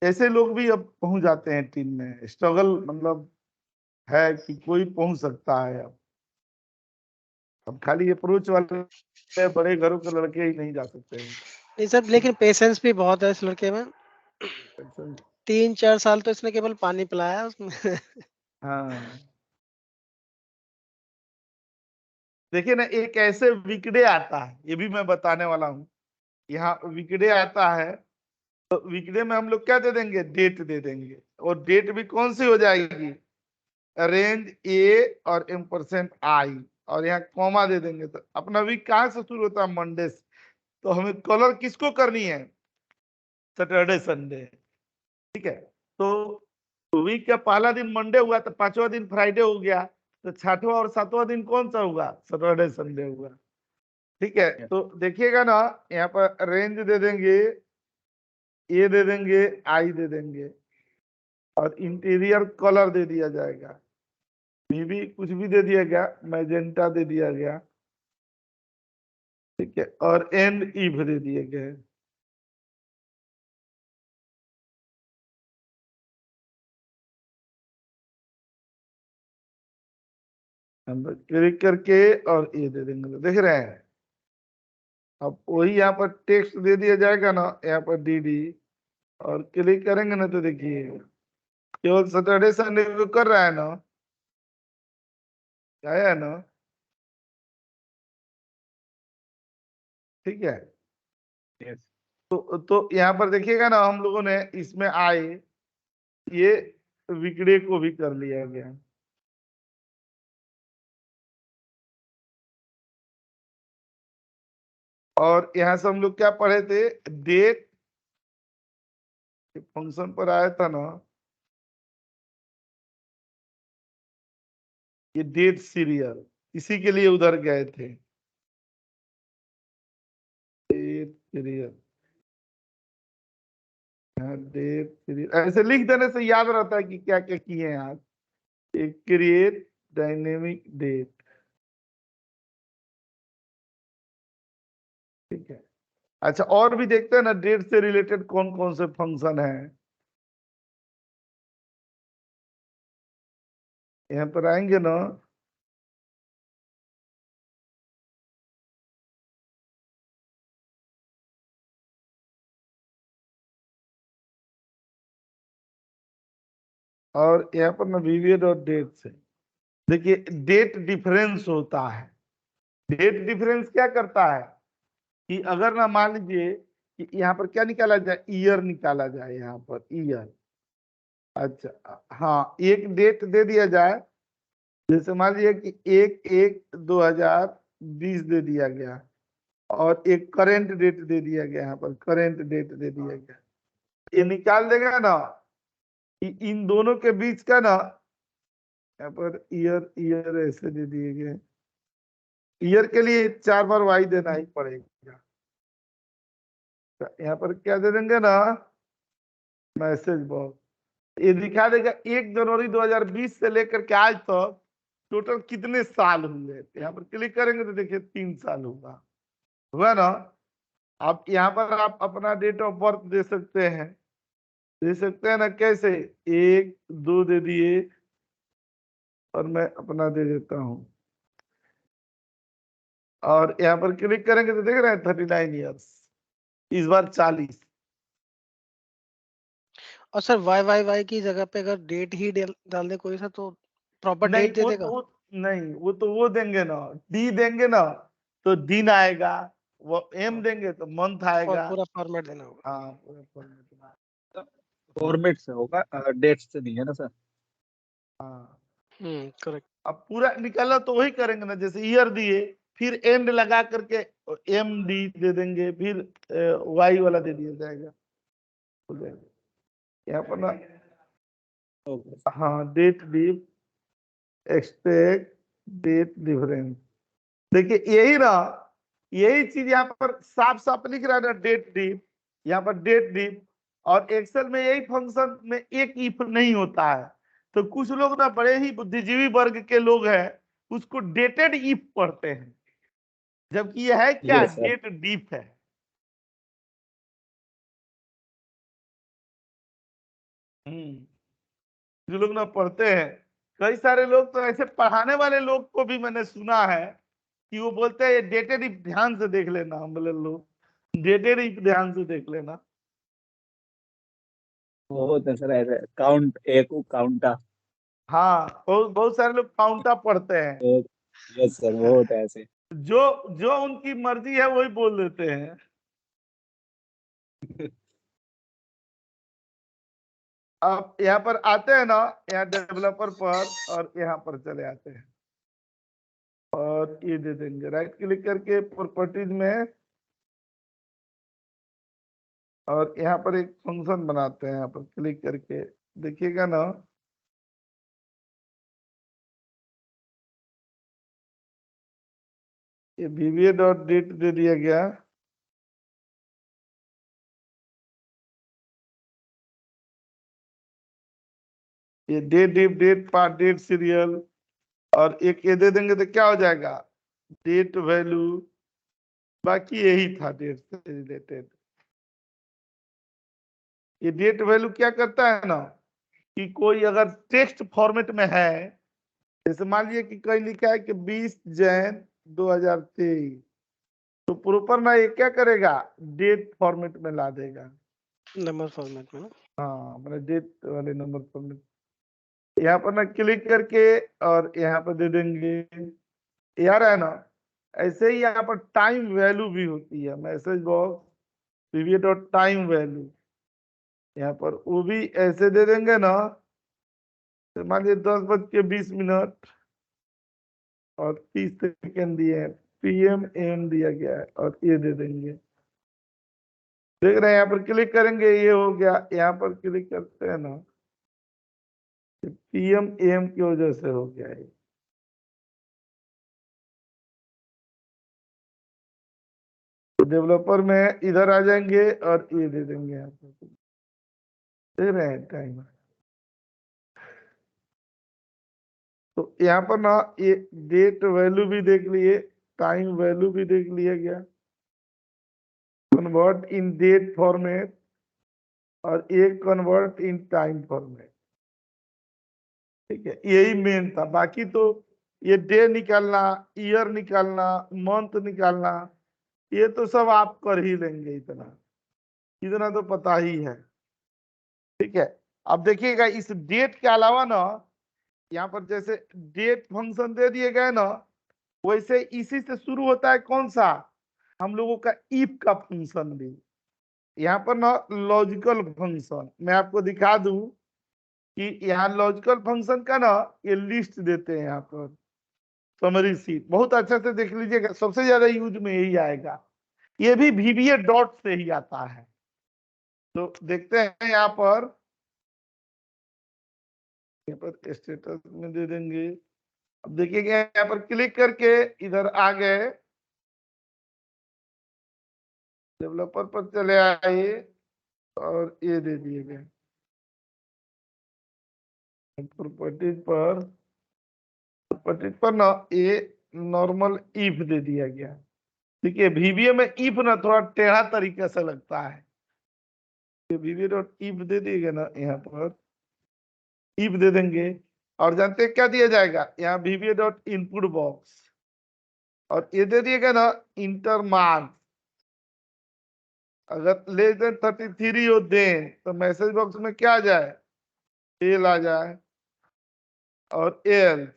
ऐसे लोग भी अब पहुंच जाते हैं टीम में, स्ट्रगल मतलब है कि कोई पहुंच सकता है। अब खाली अप्रोच वाले बड़े घरों के लड़के ही नहीं जा सकते हैं। नहीं सर, लेकिन पेशेंस भी बहुत है इस लड़के में। ऐसा ही। 3-4 साल तो इसने केवल पानी पिलाया है उसमें। हाँ, देखिए ना, एक ऐसे विकडे आता है, ये भी मैं बताने वाला हूँ। यहाँ विकडे आता है, तो विकडे में हम लोग क्या दे देंगे, डेट दे देंगे, और डेट भी कौन सी हो जाएगी, रेंज ए और %i, और यहाँ कॉमा दे देंगे। तो अपना वीक कहाँ से शुरू होता है, मंडे से। तो हमें कलर किसको करनी है, सैटरडे संडे, ठीक है। तो वीक का पहला दिन मंडे हुआ, तो पांचवा दिन फ्राइडे हो गया, तो छठवां और सातवां दिन कौन सा होगा, सैटरडे संडे होगा, ठीक है। तो देखिएगा ना, यहाँ पर रेंज दे देंगे, ए दे देंगे, आई दे देंगे, और इंटीरियर कलर दे दिया जाएगा, भी कुछ भी दे दिया गया, मैजेंटा दे दिया गया, ठीक है, और एंड इव दे दिए गए। हम क्लिक करके और ये दे देंगे, देख रहे हैं। अब वही यहाँ पर टेक्स्ट दे दिया जाएगा ना, यहाँ पर डीडी, और क्लिक करेंगे ना, तो देखिए केवल सैटरडे संडे को कर रहा है ना, आया है ना, ठीक है। Yes. तो यहाँ पर देखिएगा ना, हम लोगों ने इसमें आए, ये विकड़े को भी कर लिया गया। और यहाँ से हम लोग क्या पढ़े थे, डेट, फंक्शन पर आया था ना, ये डेट सीरियल, इसी के लिए उधर गए थे, डेट सीरियल, डेट सीरियल ऐसे लिख देने से याद रहता है कि क्या क्या किए हैं आज। क्रिएट डायनेमिक डेट, ठीक है। अच्छा, और भी देखते हैं ना, डेट से रिलेटेड कौन कौन से फंक्शन है। यहाँ पर आएंगे ना, और यहाँ पर ना पीरियड और डेट से देखिए, डेट डिफरेंस होता है। डेट डिफरेंस क्या करता है कि अगर ना मान लीजिए कि यहाँ पर क्या निकाला जाए, ईयर निकाला जाए, यहाँ पर ईयर, अच्छा हाँ, एक डेट दे दिया जाए, जैसे मान लीजिए कि 1/1/2020 दे दिया गया और एक करंट डेट दे दिया गया, यहाँ पर करंट डेट दे दिया गया, ये निकाल देगा ना कि इन दोनों के बीच का ना, यहाँ पर ईयर ईयर ऐसे दे दिए गए, ईयर के लिए 4 बार वाई देना ही पड़ेगा। तो यहाँ पर क्या दे देंगे ना, मैसेज बॉक्स, ये दिखा देगा 1 जनवरी 2020 से लेकर के आज तक टोटल कितने साल हुए। यहाँ पर क्लिक करेंगे तो देखिए 3 साल हुआ ना। आप यहाँ पर आप अपना डेट ऑफ बर्थ दे सकते हैं ना, कैसे 1 2 दे दिए और मैं अपना दे देता हूँ, और यहाँ पर क्लिक करेंगे तो देख रहे हैं 39 ईयर्स, इस बार 40। और सर वाई की जगह पे अगर डेट ही डाल दे कोई सा, तो प्रॉपर नहीं डेट दे देगा? नहीं वो देंगे ना, डी देंगे ना तो दिन आएगा, वो एम देंगे तो मंथ आएगा। पूरा फॉर्मेट देना होगा। हाँ पूरा format। फॉर्मेट से होगा, डेट से नहीं है ना सर। हाँ करेक्ट। अब पूरा निकाला तो वही करेंगे ना, जैसे ईयर दिए फिर एंड लगा करके एम डी दे देंगे, फिर वाई वाला दे दिया जाएगा, हो जाएगा यहाँ पर ना। हाँ date diff extract date difference, देखिए यही ना, यही चीज यहाँ पर साफ साफ लिख रहा है ना, डेट डिफ, यहाँ पर डेट डिफ। और एक्सेल में यही फंक्शन में एक इफ नहीं होता है, तो कुछ लोग ना बड़े ही बुद्धिजीवी वर्ग के लोग हैं, उसको डेटेड इफ पढ़ते हैं, जबकि यह है क्या, Yes, sir. डेट डिफ है। जो लोग ना पढ़ते हैं, कई सारे लोग तो ऐसे पढ़ाने वाले लोग को भी मैंने सुना है कि वो बोलते हैं डेटेड इफ ध्यान से देख लेना, हम बोले लो डेटेड इफ ध्यान से देख लेना। बहुत है सर ऐसे, काउंट एक काउंटा। हाँ बहुत सारे लोग काउंटा पढ़ते हैं, बहुत, यस सर, बहुत है ऐसे। जो जो उनकी मर्जी है वही बोल देते हैं। अब यहाँ पर आते हैं ना, यहाँ डेवलपर पर, और यहाँ पर चले आते हैं और ये दे देंगे राइट क्लिक करके प्रॉपर्टीज में, और यहाँ पर एक फंक्शन बनाते हैं, यहाँ पर क्लिक करके देखिएगा ना, ये VBA डॉट डेट दे दिया गया, ये डेट पार्ट डेट सीरियल, और एक ये दे देंगे तो क्या हो जाएगा, डेट वैल्यू, बाकी यही था डेट से रिलेटेड। ये डेट वैल्यू क्या करता है ना, कि कोई अगर टेक्स्ट फॉर्मेट में है, जैसे मान लीजिए कि कहीं लिखा है कि 20 जैन 2023, तो प्रॉपर ना ये क्या करेगा, डेट फॉर्मेट में ला देगा, नंबर फॉर्मेट में ना। हाँ मैंने डेट वाले नंबर फॉर्मेट, यहाँ पर ना क्लिक करके और यहाँ पर दे देंगे, यार है ना। ऐसे ही यहाँ पर टाइम वैल्यू भी होती है, message box VBA dot time value, यहाँ पर वो भी ऐसे दे देंगे ना, तो मान लीजिए 10:20 और 30 सेकेंड दिए हैं, PM AM दिया गया है, और ये दे देंगे, देख रहे हैं यहाँ पर क्लिक करेंगे, ये हो गया, यहाँ पर क्लिक करते हैं ना, PM AM की वजह से हो गया है। डेवलपर में इधर आ जाएंगे और ये दे देंगे, यहाँ पर देख रहे हैं टाइम, तो यहाँ पर ना ये डेट वैल्यू भी देख लिए, टाइम वैल्यू भी देख लिया गया, कन्वर्ट इन डेट फॉर्मेट, और एक कन्वर्ट इन टाइम फॉर्मेट, ठीक है, यही मेन था। बाकी तो ये डे निकालना, ईयर निकालना, मंथ निकालना, ये तो सब आप कर ही लेंगे, इतना तो पता ही है, ठीक है। अब देखिएगा इस डेट के अलावा ना, यहाँ पर जैसे डेट फंक्शन दे दिए गए ना, वैसे इसी से शुरू होता है कौन सा, हम लोगों का इफ का फंक्शन भी। यहाँ पर ना लॉजिकल फंक्शन मैं आपको दिखा दूं, कि यहाँ लॉजिकल फंक्शन का ना ये लिस्ट देते हैं यहाँ पर समरी सीट, बहुत अच्छे से देख लीजिएगा, सबसे ज्यादा यूज में यही आएगा, ये भी VBA डॉट से ही आता है। तो देखते हैं यहाँ पर स्टेटस में दे देंगे। अब देखिएगा यहाँ पर क्लिक करके इधर आ गए, डेवलपर पर चले आए और ये दे दिए गए प्रॉपर्टीज पर ना ये नॉर्मल इफ दे दिया गया। देखिए VBA में इफ ना थोड़ा टेढ़ा तरीके से लगता है, VBA डॉट इफ दे दिएगा ना, यहाँ पर इफ दे देंगे और जानते हैं क्या दिया जाएगा, यहाँ VBA डॉट इनपुट बॉक्स और ये दे दिएगा ना इंटर मार्क्स, अगर लेस देन 33 हो दें तो मैसेज बॉक्स में क्या आ जाए, फेल आ जाए, और एल्स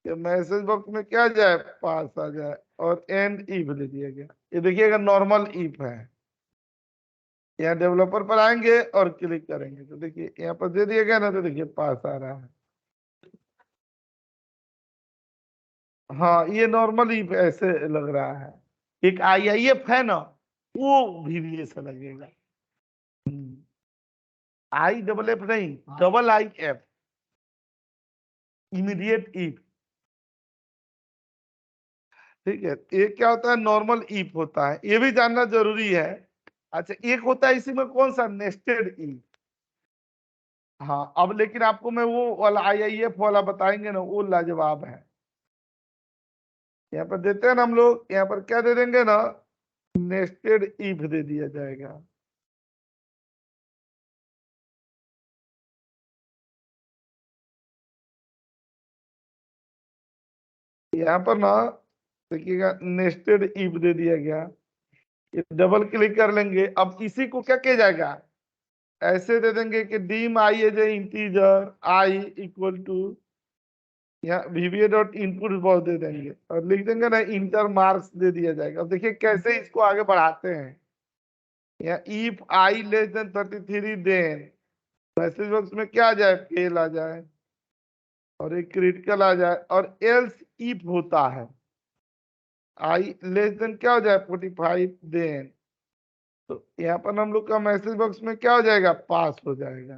मैसेज बॉक्स में क्या आ जाए, पास आ जाए, और एंड इफ दे दिया गया। ये देखिएगा नॉर्मल इफ है। यहाँ डेवलपर पर आएंगे और क्लिक करेंगे तो देखिए यहाँ पर दे दिया गया ना, तो देखिए पास आ रहा है। हाँ ये नॉर्मल इफ ऐसे लग रहा है, एक IIF है ना वो VBA से लगेगा, IFF नहीं, IIF इमीडिएट इफ। ठीक है, ये क्या होता है, नॉर्मल इफ होता है, ये भी जानना जरूरी है। अच्छा एक होता है इसी में कौन सा, नेस्टेड इफ। हाँ अब लेकिन आपको मैं वो वाला IIF वाला बताएंगे ना, वो लाजवाब है। यहाँ पर देते हैं ना हम लोग, यहाँ पर क्या दे देंगे ना, नेस्टेड इफ दे दिया जाएगा। यहाँ पर ना देखिएगा नेस्टेड इफ दे दिया गया, ये डबल क्लिक कर लेंगे। अब इसी को क्या किया जाएगा, ऐसे दे देंगे कि dim I as a integer i equal to, यहाँ VBA डॉट इनपुट बॉक्स दे देंगे और लिख देंगे ना इंटर मार्क्स दे दिया जाएगा। अब देखिए कैसे इसको आगे बढ़ाते हैं, यहाँ if i less than 33 then message box में क्या आ जाए, फेल आ जाए, और एक क्रिटिकल आ जाए, और एल्स इफ होता है आई लेस देन क्या हो जाए 45 देन, तो यहाँ पर हम लोग का मैसेज बॉक्स में क्या हो जाएगा, पास हो जाएगा।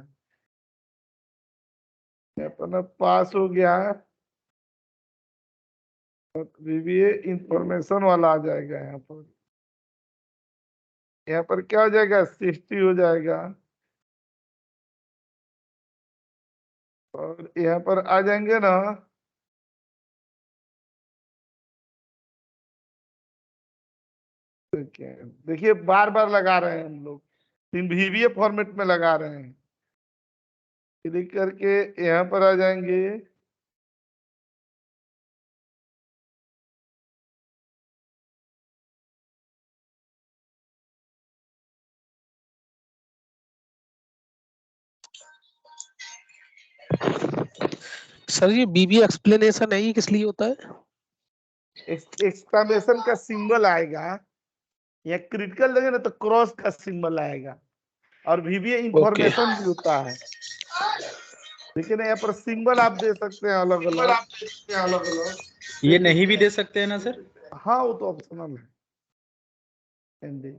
यहाँ पर ना पास हो गया है, VBA इंफॉर्मेशन वाला आ जाएगा। यहाँ पर क्या हो जाएगा, 60 हो जाएगा, और यहाँ पर आ जाएंगे ना, देखिए बार बार लगा रहे हैं हम लोग, VBA फॉर्मेट में लगा रहे हैं। क्लिक करके यहाँ पर आ जाएंगे, सर ये BBA एक्सप्लेनेशन है, ये किस लिए होता है? एक्सक्लेमेशन का सिंबल आएगा, यहाँ क्रिटिकल लगे ना तो क्रॉस का सिंबल आएगा, और VBA इंफॉर्मेशन भी होता है। लेकिन यहाँ पर सिंबल आप दे सकते हैं अलग अलग, ये नहीं भी दे सकते हैं ना सर? हाँ वो तो ऑप्शनल है।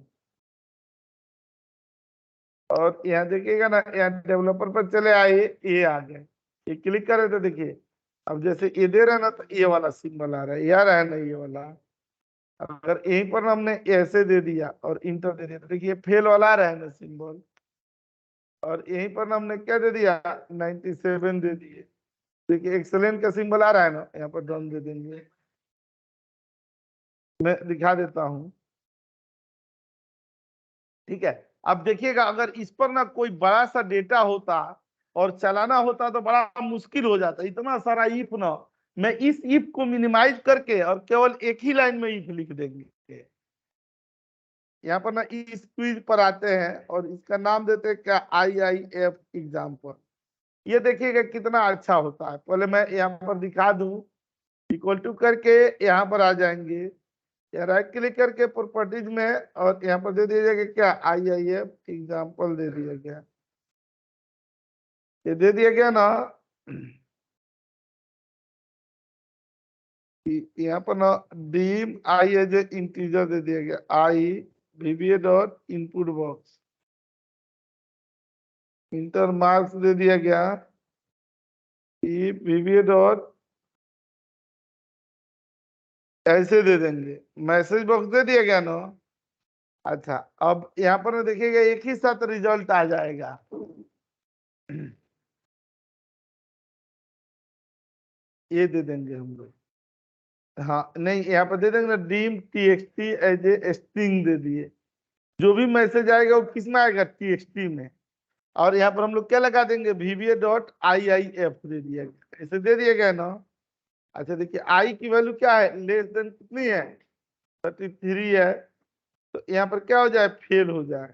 और यहाँ देखिएगा ना, यहाँ डेवलपर पर चले आए, ये आ गए, ये क्लिक करे तो देखिए अब जैसे ये दे रहे हैं ना, तो ये वाला सिंबल आ रहा है, यार है ना ये वाला। अगर यहीं पर हमने ऐसे दे दिया और इंटर दे दिया तो देखिए फेल वाला आ रहा है ना सिंबल, और यहीं पर हमने क्या दे दिया, 97 दे दिए, देखिए एक्सेलेंट का सिंबल आ रहा है ना, यहाँ पर डन दे देंगे। मैं दिखा देता हूँ, ठीक है। अब देखिएगा अगर इस पर ना कोई बड़ा सा डेटा होता और चलाना होता तो बड़ा मुश्किल हो जाता, इतना सारा इफ ना, मैं इस इफ को मिनिमाइज करके और केवल एक ही लाइन में इफ लिख देंगे। यहाँ पर ना इस क्विज पर आते हैं और इसका नाम देते हैं क्या, IIF एग्जाम्पल। ये देखिएगा कितना अच्छा होता है। पहले मैं यहाँ पर दिखा दूं, इक्वल टू करके यहाँ पर आ जाएंगे, या राइट क्लिक करके प्रॉपर्टीज में, और यहाँ पर दे दिया जाएगा क्या, IIF एग्जाम्पल दे दिया गया। ये दे दिया गया ना, यहाँ पर ना dim I as a integer दे दिया गया, I VBA dot input box, enter marks दे दिया गया, VBA डॉट ऐसे दे देंगे, मैसेज बॉक्स दे दिया गया ना। अच्छा, अब यहाँ पर ना देखिएगा एक ही साथ रिजल्ट आ जाएगा। ये दे देंगे हम लोग, हाँ नहीं यहाँ पर दे देंगे ना, dim TXT as a string दे दिए, जो भी मैसेज आएगा वो किस में आएगा, TXT में। और यहाँ पर हम लोग क्या लगा देंगे, VBA डॉट IIF दे दिया गया, ऐसे दे दिया गया ना। अच्छा देखिए आई की वैल्यू क्या है, लेस देन कितनी है, 33 है, तो यहाँ पर क्या हो जाए, फेल हो जाए,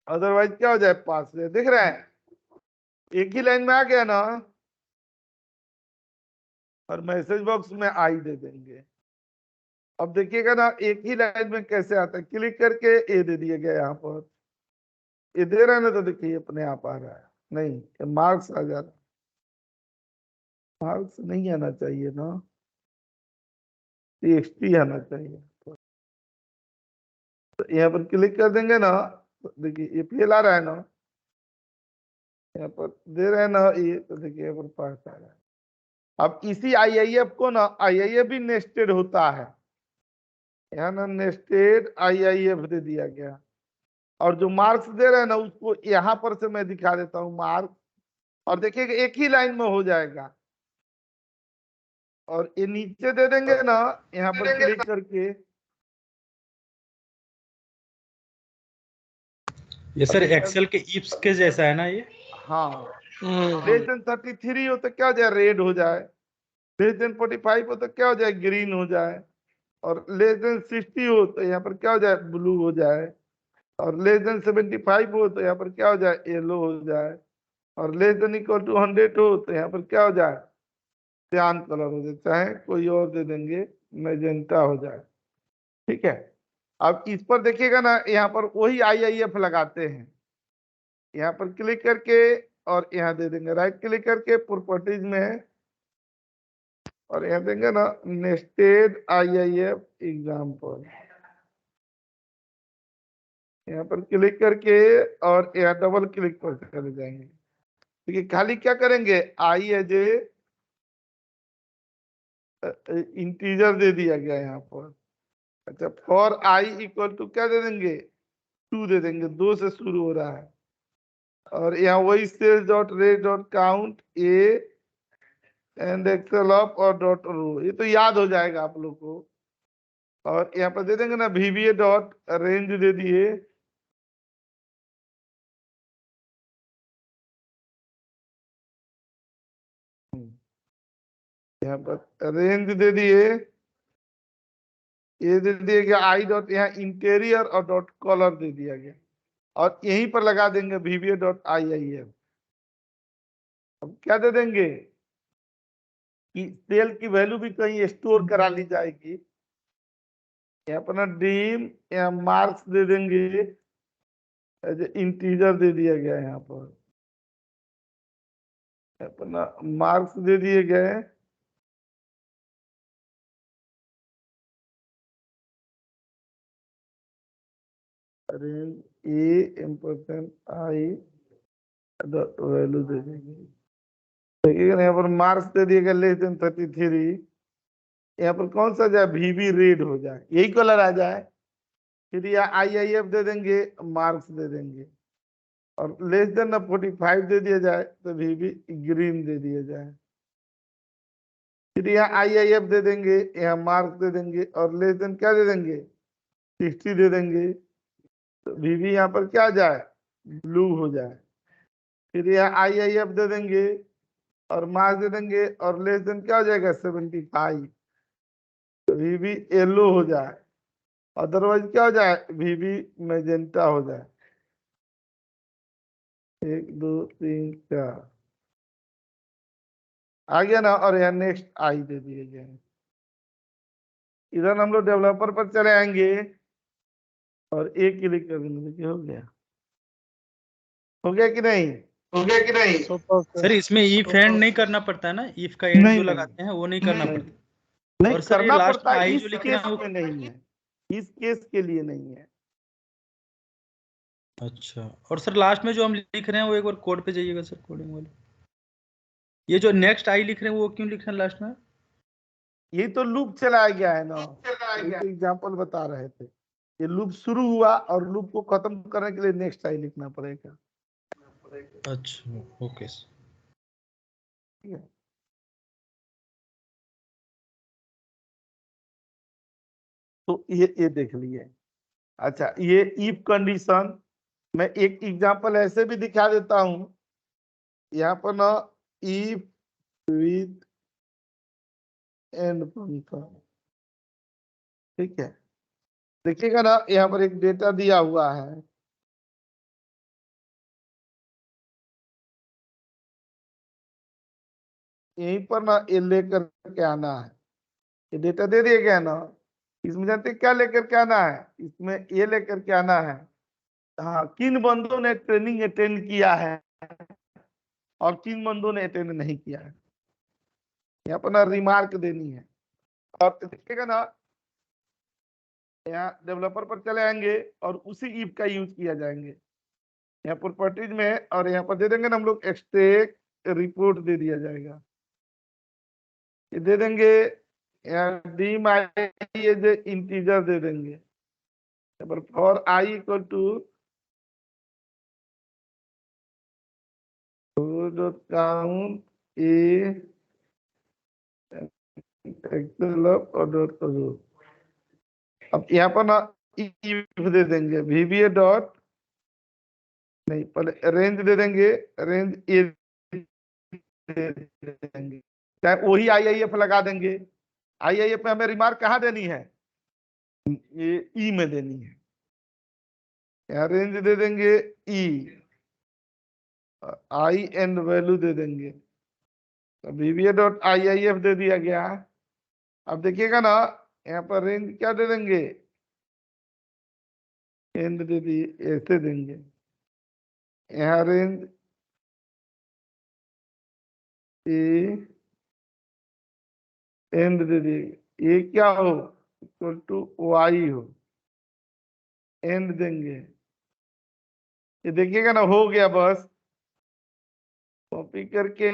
अदरवाइज क्या हो जाए, पास हो जाए। देख रहे हैं एक ही लाइन में आ गया ना, और मैसेज बॉक्स में आई दे देंगे। अब देखिएगा ना एक ही लाइन में कैसे आता है, क्लिक करके ए दे दिया गया, यहाँ पर ये दे रहा है ना, तो देखिए अपने आप आ रहा है, नहीं मार्क्स आ जा रहा, मार्क्स नहीं आना चाहिए ना, TXT आना चाहिए। तो यहाँ पर क्लिक कर देंगे ना, तो देखिए ये फेल आ रहा है ना, यहाँ पर दे रहे हैं ना ये, तो देखिए यहाँ पर पास आ रहा है। अब इसी IIF को ना, IIF भी नेस्टेड होता है, यहाँ ना नेस्टेड IIF दे दिया गया, और जो मार्क्स दे रहे हैं ना उसको यहाँ पर से मैं दिखा देता हूँ मार्क्स, और देखिएगा एक ही लाइन में हो जाएगा। और ये नीचे दे देंगे ना, यहाँ पर क्लिक करके, ये सर एक्सेल के इफ्स के जैसा है ना ये? हाँ लेस देन 33 हो तो क्या हो जाए, रेड हो जाए, लेस देन 45 हो तो क्या हो जाए, ग्रीन हो जाए, और लेस देन 60 हो तो यहाँ पर क्या हो जाए, ब्लू हो जाए, और लेस देन 75 हो तो यहाँ पर क्या हो जाए, येलो हो जाए, और लेस देन इक्वल टू 100 हो तो यहाँ पर क्या हो जाए, सियान कलर हो जाए, चाहे कोई और दे देंगे, मैजेंटा हो जाए। ठीक है, अब इस पर देखिएगा ना, यहाँ पर वही IIF लगाते हैं, यहाँ पर क्लिक करके और यहाँ दे देंगे, राइट क्लिक करके प्रॉपर्टीज में, और यहाँ देंगे ना नेस्टेड IIF एग्जाम्पल, यहाँ पर क्लिक करके और यहाँ डबल क्लिक पर चले जाएंगे। देखिए खाली क्या करेंगे, आई एज ए इंटीजर दे दिया गया यहाँ पर। अच्छा, फॉर आई इक्वल टू क्या दे देंगे, 2 दे देंगे, 2 से शुरू हो रहा है, और यहाँ वही cells dot rate dot count A end excel off और डॉट रो, ये तो याद हो जाएगा आप लोग को। और यहाँ पर दे देंगे ना VBA डॉट रेंज दे दिए, यहाँ पर रेंज दे दिए, ये दे दिया गया आई डॉट, यहाँ इंटीरियर और डॉट कलर दे दिया गया, और यहीं पर लगा देंगे VBA डॉट IIF। अब क्या दे देंगे कि सेल की वैल्यू भी कहीं स्टोर करा ली जाएगी, यहाँ पर ना डीम, यहाँ मार्क्स दे देंगे, इंटीजर दे दिया गया, यहाँ पर अपना मार्क्स दे दिए गए, range A ampersand I dot value दे देंगे। देखिएगा यहाँ पर मार्क्स दे दिएगा लेस देन 33, यहाँ पर कौन सा जाए, VB रेड हो जाए, यही कलर आ जाए, फिर यहाँ IIF दे देंगे, मार्क्स दे देंगे, और लेस देन ना 45 दे दिया जाए तो VB ग्रीन दे दिया जाए, फिर यहाँ IIF दे देंगे, यहाँ मार्क्स दे देंगे, और लेस देन क्या दे देंगे, 60 दे देंगे, तो VB यहाँ पर क्या जाए, ब्लू हो जाए, फिर यहाँ IIF दे देंगे और मार्क्स दे देंगे, और लेस देन क्या हो जाएगा, 75, तो VB येलो हो जाए, अदरवाइज क्या हो जाए, VB मैजेंटा हो जाए। 1 2 3 4 आ गया ना, और यहाँ नेक्स्ट आई दे दिए गए। इधर हम लोग डेवलपर पर चले आएंगे और एक क्लिक कर देंगे, देखिए हो गया, हो गया कि नहीं, हो गया कि नहीं? सर इसमें इफ एंड नहीं करना पड़ता है ना, इफ का एंड नहीं, जो नहीं, लगाते हैं वो नहीं करना नहीं, पड़ता। नहीं और सर ये करना लास्ट पड़ता में है, आई इस जो लिख केस रहे हैं में नहीं है, इस केस के लिए नहीं है। अच्छा, और सर लास्ट में जो हम लिख रहे हैं वो एक बार कोड पे जाइएगा सर, कोडिंग वाले। ये जो नेक्स्ट आई लिख रहे हैं वो क्यों लिख रहे हैं लास्ट में? ये तो लूप चलाया गया है ना, एग्जाम्पल बता रहे थे। ये लूप शुरू हुआ और लूप को खत्म करने के लिए नेक्स्ट आई लिखना पड़ेगा। अच्छा ओके सर। ठीक है। तो ये देख लिए। अच्छा, ये इफ कंडीशन मैं एक एग्जांपल ऐसे भी दिखा देता हूं। यहाँ पर ना इफ विथ एंड फंक्शन, ठीक है। देखिएगा ना यहाँ पर एक डेटा दिया हुआ है, यहीं पर ना ये लेकर के आना है। ये डेटा दे दिया गया ना, इसमें जानते हैं क्या लेकर के आना है? इसमें ये लेकर के आना है, हाँ, किन बंदों ने ट्रेनिंग अटेंड किया है और किन बंदों ने अटेंड नहीं किया है। यहाँ पर ना रिमार्क देनी है। और देखिएगा ना यहाँ डेवलपर पर चले आएंगे और उसी इफ का यूज किया जाएंगे। यहाँ प्रॉपर्टीज में और यहाँ पर दे देंगे ना हम लोग एक्सट्रैक्ट रिपोर्ट दे दिया जाएगा। ये दे देंगे यहाँ डी माई एज इंटीजर दे देंगे। यहाँ पर for I equal to dot count A और डॉट करो। अब यहाँ पर ना इफ दे देंगे वीबीए डॉट, नहीं पहले रेंज दे देंगे, रेंज ए दे देंगे, चाहे वही आईआईएफ लगा देंगे। आईआईएफ में हमें रिमार्क कहाँ देनी है? ये ई में देनी है। यहाँ रेंज दे देंगे ई, आई एंड वैल्यू दे देंगे। वीबीए डॉट आईआईएफ दे दिया गया। अब देखिएगा ना यहाँ पर रेंज क्या दे देंगे? एंड दे दिए, ऐसे देंगे। यहाँ रेंज ए एंड दे दिए, ये क्या हो? इक्वल टू वाई हो, एंड देंगे। ये देखिएगा ना हो गया, बस कॉपी करके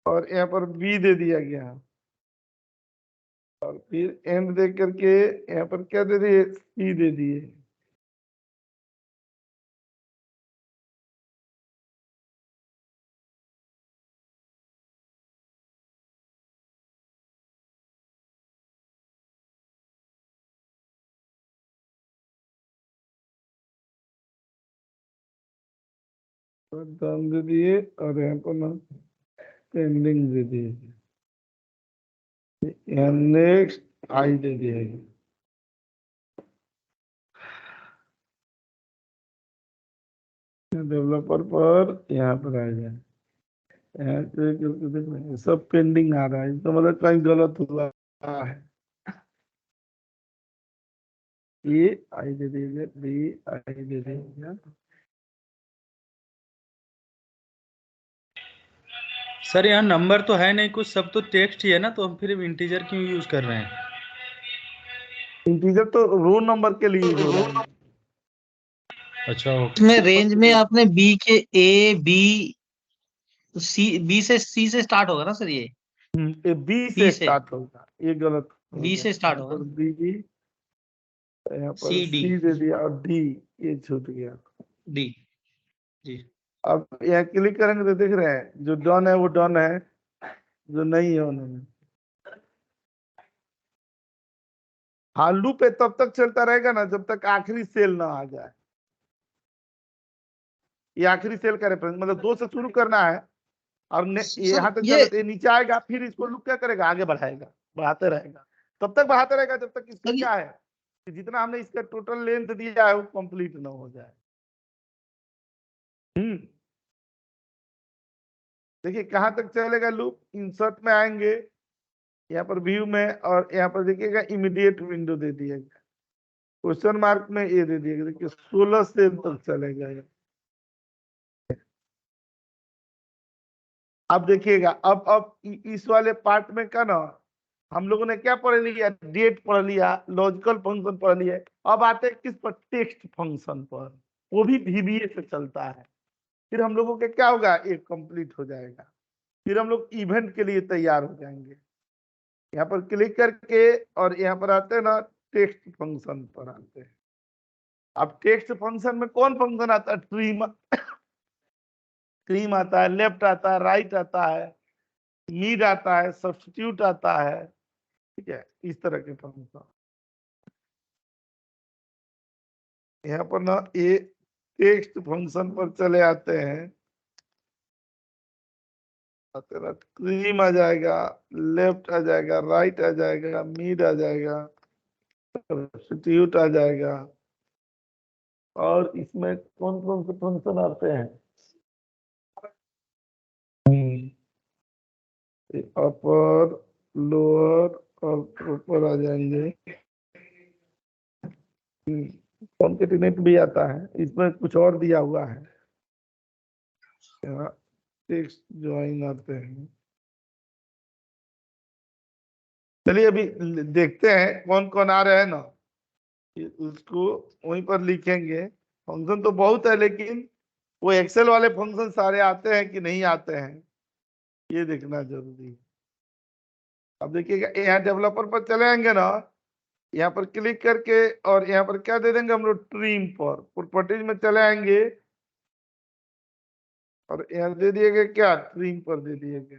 और यहाँ पर बी दे दिया गया और फिर एंड दे करके यहाँ पर क्या दे दिए? सी दे दिए। डन दे दिए और यहाँ पर ना पेंडिंग दे दिए, यहाँ नेक्स्ट आई दे दिया। डेवलपर पर यहाँ पर आ जाए, यहाँ से करके देख रहे हैं, सब पेंडिंग आ रहा है, तो मतलब कहीं गलत हुआ है। ये आई दे दीजिए, बी आई दे दीजिए। सर यहाँ नंबर तो है नहीं कुछ, सब तो टेक्स्ट ही है ना, तो हम फिर इंटीजर क्यों यूज कर रहे हैं? इंटीजर तो रोल नंबर के लिए यूज हो रहा है। अच्छा ओके। इसमें रेंज में आपने बी के ए बी सी, बी से सी से स्टार्ट होगा ना सर? ये ये बी बी से से स्टार्ट होगा, ये गलत हो बी गया। से स्टार्ट यहाँ होगा पर ना? बी, यहाँ पर सी डी सी दे दिया और डी, ये छूट गया। D G. अब यहाँ क्लिक करेंगे तो देख रहे हैं जो डन है वो डन है, जो नहीं है उन्होंने। हाँ, लूप पे तब तक चलता रहेगा ना जब तक आखिरी सेल ना आ जाए। ये आखिरी सेल का रेफरेंस, मतलब 2 से शुरू करना है और यहाँ तक ये चले नीचे आएगा, फिर इसको लूप क्या करेगा? आगे बढ़ाएगा, बढ़ाते रहेगा, तब तक बढ़ाते रहेगा जब तक इसका क्या है कि जितना हमने इसका टोटल लेंथ दिया है वो कंप्लीट ना हो जाए। देखिए कहाँ तक चलेगा लूप। इंसर्ट में आएंगे, यहाँ पर व्यू में, और यहाँ पर देखिएगा इमीडिएट विंडो दे दिया गया, क्वेश्चन मार्क में ये दे दिया गया। देखिए 16 सेल तक चलेगा। अब देखिएगा, अब इस वाले पार्ट में क्या ना, हम लोगों ने क्या पढ़ लिया, डेट पढ़ लिया, लॉजिकल फंक्शन पढ़ लिया। अब आते हैं किस पर, टेक्स्ट फंक्शन पर, वो भी VBA से चलता है। फिर हम लोगों के क्या होगा, एक कंप्लीट हो जाएगा, फिर हम लोग इवेंट के लिए तैयार हो जाएंगे। यहाँ पर क्लिक करके और यहाँ पर आते हैं ना, टेक्स्ट फंक्शन पर आते हैं। अब टेक्स्ट फंक्शन में कौन फंक्शन आता है, ट्रीम आता है, लेफ्ट आता है, राइट आता है, मीड आता है, सब्स्टिट्यूट आता है, ठीक है, इस तरह के फंक्शन। यहाँ पर ना ये टेक्स्ट फंक्शन पर चले आते हैं, ट्रीम आ जाएगा, लेफ्ट आ जाएगा, राइट आ जाएगा, मीड आ जाएगा, सब्स्टिट्यूट आ जाएगा, और इसमें कौन कौन से फंक्शन आते हैं, अपर, लोअर और ऊपर आ जाएंगे। कॉन्केटिनेट भी आता है, इसमें कुछ और दिया हुआ है, टेक्स्ट ज्वाइन आते हैं। चलिए अभी देखते हैं कौन कौन आ रहे हैं ना, उसको वहीं पर लिखेंगे। फंक्शन तो बहुत है, लेकिन वो एक्सेल वाले फंक्शन सारे आते हैं कि नहीं आते हैं, ये देखना जरूरी है। अब देखिएगा, यहाँ डेवलपर पर चले आएंगे ना, यहाँ पर क्लिक करके और यहाँ पर क्या दे देंगे हम लोग, ट्रीम पर प्रॉपर्टीज में चले आएंगे और यहाँ दे दिएगा क्या, ट्रीम पर दे दिएगा।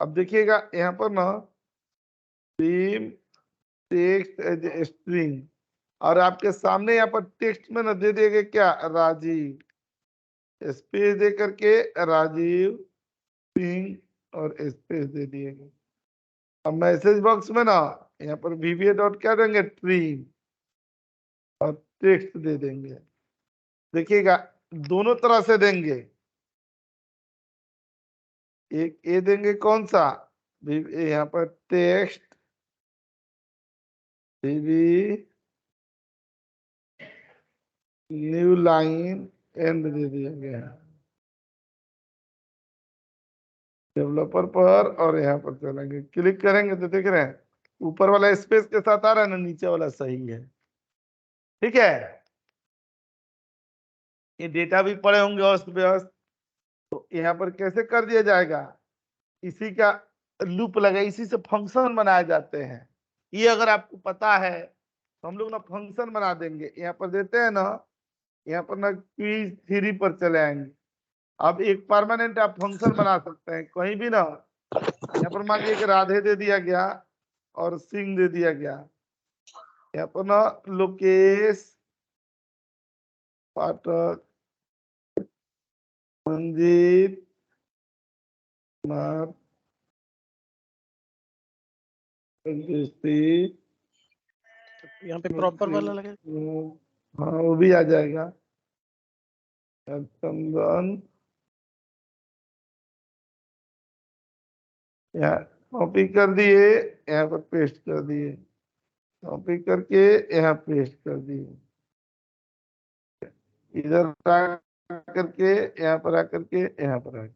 अब देखिएगा यहाँ पर ना, ट्रीम टेक्स्ट एज स्ट्रिंग, और आपके सामने यहाँ पर टेक्स्ट में ना दे दिएगा क्या, राजीव, स्पेस दे करके राजीव सिंह और स्पेस दे दिएगा। अब मैसेज बॉक्स में ना यहाँ पर VBA डॉट क्या देंगे, ट्रीम, और टेक्स्ट दे देंगे। देखिएगा दोनों तरह से देंगे, एक ये देंगे कौन सा, यहाँ पर text new line and they दिया गया डेवलपर पर, और यहाँ पर चलेंगे, क्लिक करेंगे तो देख रहे हैं ऊपर वाला स्पेस के साथ आ रहा है ना, नीचे वाला सही है, ठीक है। ये डेटा भी पड़े होंगे अस्त व्यस्त, तो यहाँ पर कैसे कर दिया जाएगा, इसी का लूप लगा, इसी से फंक्शन बनाए जाते हैं। ये अगर आपको पता है तो हम लोग ना फंक्शन बना देंगे। यहाँ पर देते हैं ना, यहाँ पर ना क्विज 3 पर चले आएंगे। अब एक परमानेंट आप फंक्शन बना सकते हैं कहीं भी ना, यहाँ पर मान लीजिए कि राधे दे दिया गया और सिंह दे दिया गया, यहाँ पर ना लोकेश पाठक मंजीत कुमार यहाँ पे प्रॉपर वाला लगे, हाँ वो भी आ जाएगा, चंदन, यहाँ कॉपी कर दिए, यहाँ पर पेस्ट कर दिए, कॉपी करके यहाँ पेस्ट कर दिए, इधर आ करके यहाँ पर आकर के यहाँ पर आ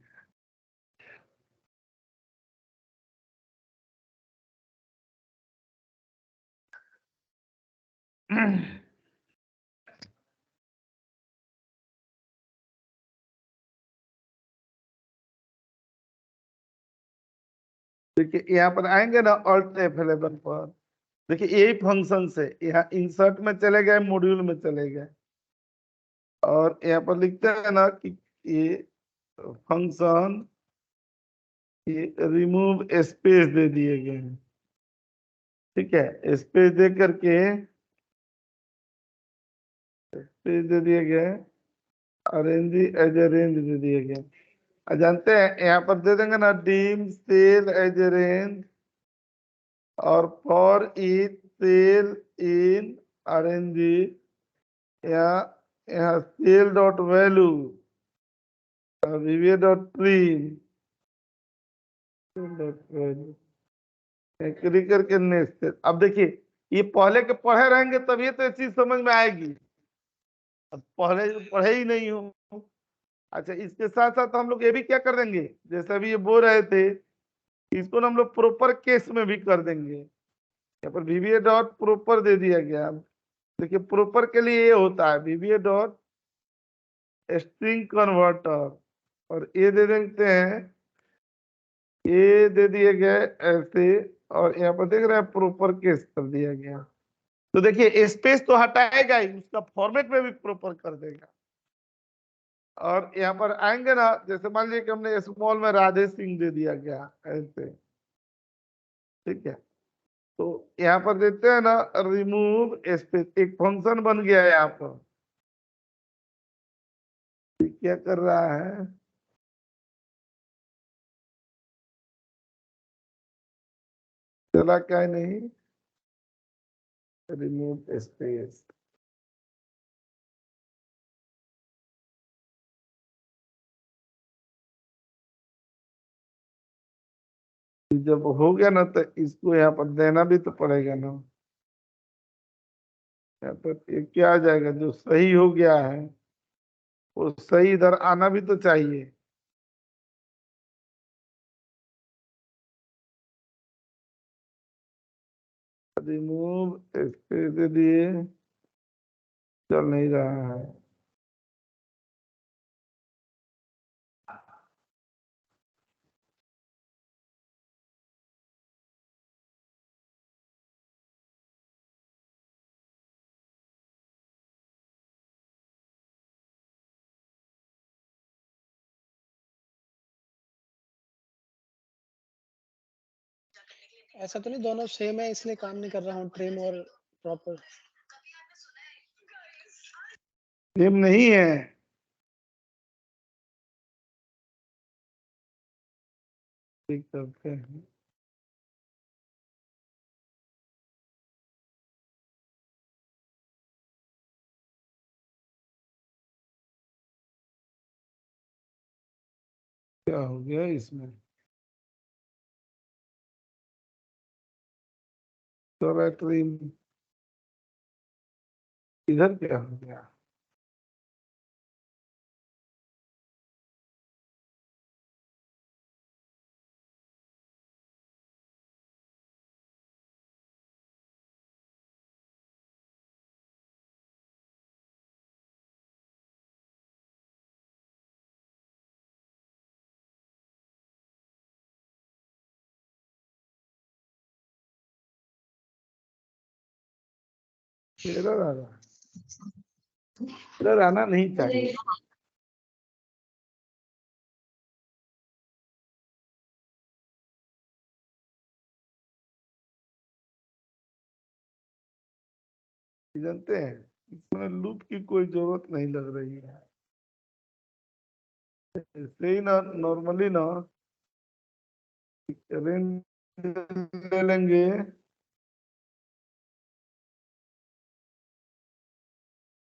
देखिए यहाँ पर आएंगे ना ऑल्ट F11 पर, देखिए यही फंक्शन से यहाँ इंसर्ट में चले गए, मॉड्यूल में चले गए, और यहाँ पर लिखते हैं ना कि ये फंक्शन रिमूव स्पेस दे दिए गए हैं, ठीक है, स्पेस दे करके स्पेस दे दिए गए, अरेंज एज ए रेंज दे दिए गए। जानते हैं यहाँ पर दे देंगे ना, dim cell as a range, और for each cell in arrange, यहाँ cell dot value VBA dot trim click करके नेक्स्ट। अब देखिए ये पहले के पढ़े रहेंगे तब ये तो चीज समझ में आएगी, अब पढ़े पढ़े ही नहीं हो। अच्छा, इसके साथ साथ हम लोग ये भी क्या कर देंगे, जैसे अभी ये बोल रहे थे, इसको ना हम लोग प्रॉपर केस में भी कर देंगे। यहाँ पर VBA डॉट प्रॉपर दे दिया गया। देखिए प्रॉपर के लिए ये होता है VBA डॉट स्ट्रिंग कन्वर्टर, और ये दे देते हैं, ये दे दिए गए ऐसे, और यहाँ पर देख रहे हैं प्रॉपर केस कर दिया गया। तो देखिए स्पेस तो हटाएगा ही, उसका फॉर्मेट में भी प्रॉपर कर देगा। और यहाँ पर आएंगे ना, जैसे मान लीजिए कि हमने स्मॉल में राधे सिंह दे दिया गया ऐसे, ठीक है, तो यहाँ पर देते हैं ना रिमूव स्पेस, एक फंक्शन बन गया है यहाँ पर। क्या कर रहा है, चला क्या नहीं, रिमूव स्पेस। जब हो गया ना तो इसको यहाँ पर देना भी तो पड़ेगा ना। यहाँ पर ये क्या आ जाएगा, जो सही हो गया है वो सही इधर आना भी तो चाहिए। रिमूव स्पेस दे दिए, चल नहीं रहा है। ऐसा तो नहीं दोनों सेम है इसलिए काम नहीं कर रहा हूँ, ट्रिम और प्रॉपर? सेम नहीं है, ठीक करते हैं। क्या हो गया इसमें, तो ट्रिम इधर क्या हो गया, एरर आ रहा है, एरर आना नहीं चाहिए। जानते हैं इसमें लूप की कोई जरूरत नहीं लग रही है। ऐसे ही ना नॉर्मली ना रेंज ले लेंगे,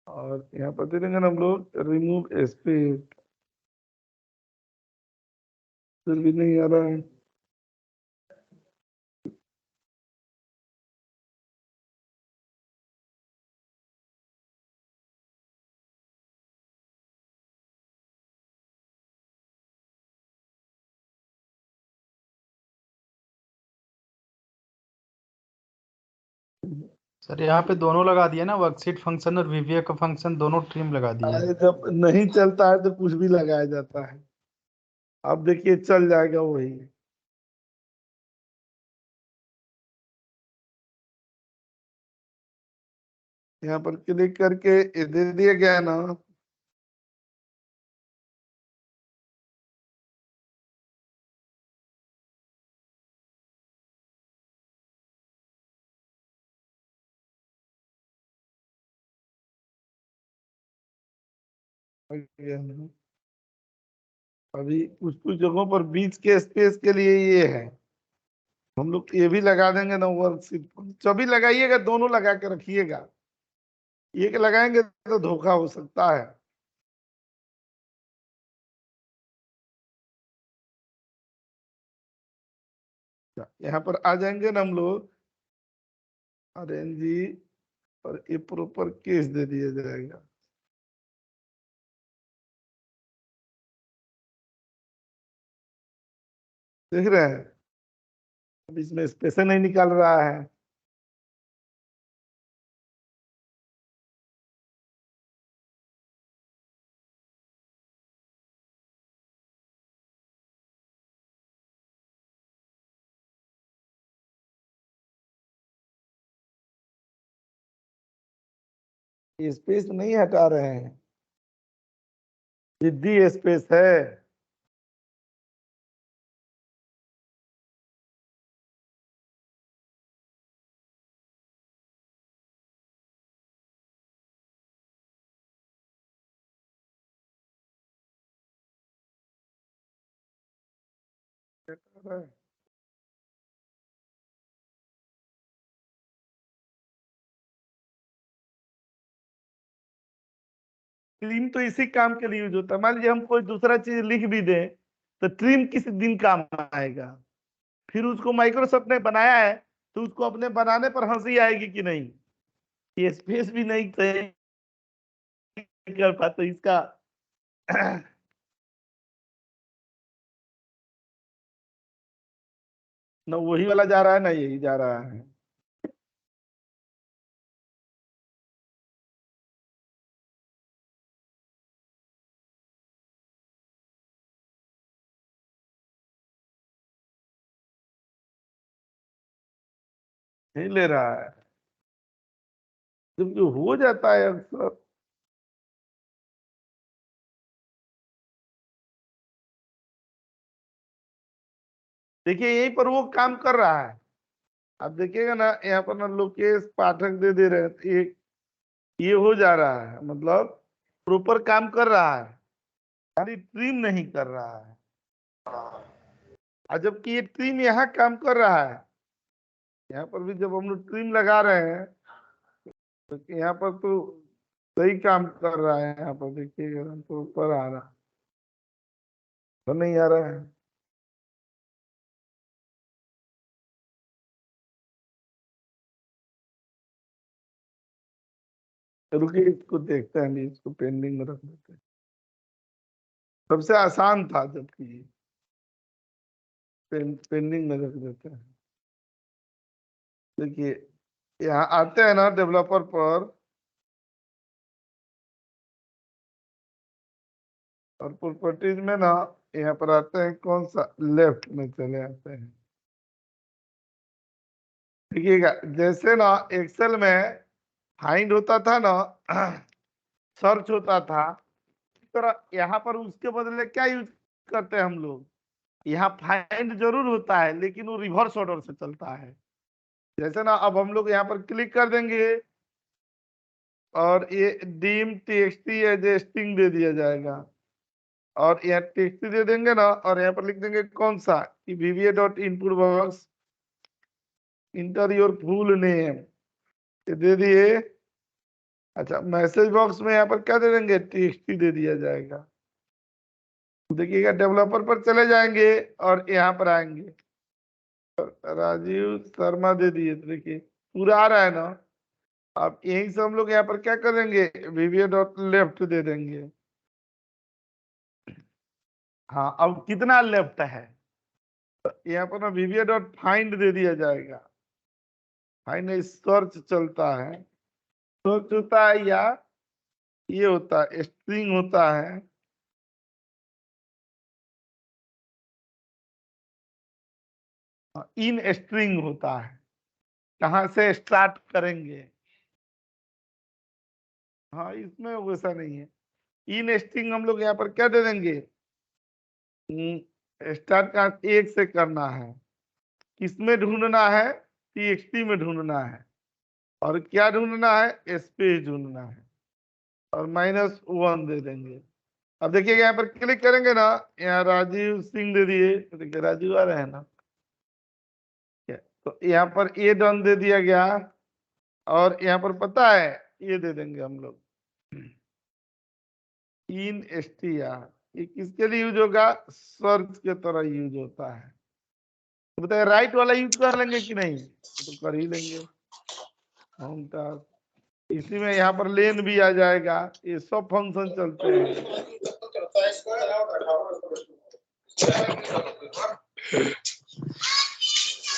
और यहाँ पर दे देंगे ना हम लोग रिमूव स्पेस, फिर भी नहीं आ रहा है। सर यहाँ पे दोनों लगा दिया ना, वर्कशीट फंक्शन और VBA का फंक्शन दोनों ट्रिम लगा दिए। अरे जब नहीं चलता है तो कुछ भी लगाया जाता है। अब देखिए चल जाएगा वही। यहाँ पर क्लिक करके ये दे दिया गया है ना, अभी कुछ कुछ जगहों पर बीच के स्पेस के लिए ये है, हम लोग ये भी लगा देंगे ना वर्कशीट, सभी लगाइएगा, दोनों लगा के रखिएगा, एक लगाएंगे तो धोखा हो सकता है। यहाँ पर आ जाएंगे ना हम लोग, RNG, और ये प्रॉपर केस दे दिया जाएगा। देख रहे हैं, अब इसमें स्पेस नहीं निकाल रहा है। ये स्पेस नहीं हटा रहे हैं, जिद्दी स्पेस है। ट्रिम तो इसी काम के लिए यूज होता है। मान लीजिए हम कोई दूसरा चीज लिख भी दें तो ट्रिम किसी दिन काम आएगा। फिर उसको माइक्रोसॉफ्ट ने बनाया है तो उसको अपने बनाने पर हंसी आएगी कि नहीं, ये स्पेस भी नहीं तय कर पाते इसका। न वही वाला जा रहा है ना यही जा रहा है। नहीं ले रहा है, जबकि हो जाता है अक्सर। देखिए यहीं पर वो काम कर रहा है। आप देखिएगा ना यहाँ पर ना लोकेश पाठक दे दे रहे हैं, ये हो जा रहा है, मतलब प्रॉपर काम कर रहा है, खाली ट्रिम नहीं कर रहा है। और जबकि ये ट्रिम यहाँ काम कर रहा है, यहाँ पर भी जब हम लोग ट्रिम लगा रहे हैं तो यहाँ पर तो सही काम कर रहा है। यहाँ पर देखिएगा तो ऊपर आ रहा तो नहीं आ रहा है। रुकिए इसको देखते हैं, नहीं इसको पेंडिंग में रख देते हैं। सबसे आसान था, जबकि पेंडिंग में रख देते हैं। देखिए यहाँ आते हैं ना डेवलपर पर, और प्रॉपर्टीज में ना यहाँ पर आते हैं, कौन सा लेफ्ट में चले आते हैं। देखिएगा जैसे ना एक्सेल में फाइंड होता था ना, सर्च होता था, इस तरह यहाँ पर उसके बदले क्या यूज करते हैं हम लोग, यहाँ फाइंड जरूर होता है लेकिन वो रिवर्स ऑर्डर से चलता है। जैसे ना अब हम लोग यहाँ पर क्लिक कर देंगे और ये dim TXT as a string दे दिया जाएगा, और यहाँ टीएक्सटी दे देंगे ना, और यहाँ पर लिख देंगे कौन सा कि vva.input box inter your full name, ये दे दिए। अच्छा मैसेज बॉक्स में यहाँ पर क्या दे देंगे, टीएक्सटी दे दिया जाएगा। देखिएगा डेवलपर पर चले जाएंगे और यहाँ पर आएंगे, राजीव शर्मा दे दिए, तो देखिए पूरा आ रहा है ना। अब यहीं से हम लोग यहाँ पर क्या करेंगे, vva.left दे देंगे। हाँ अब कितना लेफ्ट है, तो यहाँ पर ना vva.find दे दिया जाएगा। फाइंड सर्च चलता है, सर्च होता है या ये होता है स्ट्रिंग होता है। इन स्ट्रिंग होता है, कहाँ से स्टार्ट करेंगे। हाँ इसमें वैसा नहीं है। इन स्ट्रिंग हम लोग यहाँ पर क्या दे देंगे, स्टार्ट का एक से करना है, किसमें ढूंढना है, टीएक्सटी में ढूंढना है, और क्या ढूंढना है, स्पेस ढूंढना है, और -1 दे देंगे। अब देखिए यहाँ पर क्लिक करेंगे ना, यहाँ राजीव सिंह दे दिए, तो देखिए राजीव आ रहे हैं ना, तो यहाँ पर ए डन दे दिया गया, और यहाँ पर पता है ये दे देंगे हम लोग इन str, ये किसके लिए यूज होगा, सर्च के तरह यूज होता है। तो बताइए राइट वाला यूज कर लेंगे कि नहीं, तो कर ही लेंगे। हम इसी में यहाँ पर लेन भी आ जाएगा, ये सब फंक्शन चलते हैं।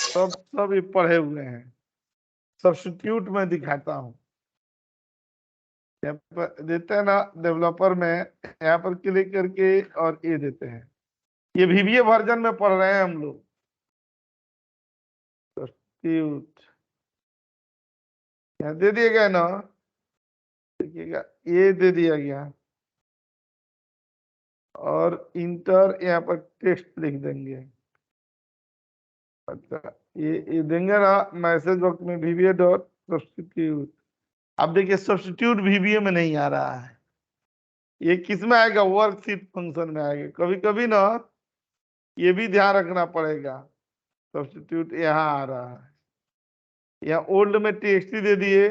सब ये पढ़े हुए हैं। सब्स्टिट्यूट में दिखाता हूँ, यहाँ पर देते हैं ना डेवलपर में, यहाँ पर क्लिक करके और ये देते हैं। ये VBA वर्जन में पढ़ रहे हैं हम लोग। सब्स्टिट्यूट यहाँ दे दिया गया ना, देखिएगा ये दे दिया गया, और इंटर यहाँ पर टेक्स्ट लिख देंगे। अच्छा ये देंगे ना मैसेज बॉक्स में VBA डॉट सब्स्टिट्यूट। अब देखिए सब्स्टिट्यूट VBA में नहीं आ रहा है, ये किस में आएगा, वर्कशीट फंक्शन में आएगा। कभी कभी ना ये भी ध्यान रखना पड़ेगा, सब्स्टिट्यूट यहाँ आ रहा है, यहाँ ओल्ड में TXT दे दिए,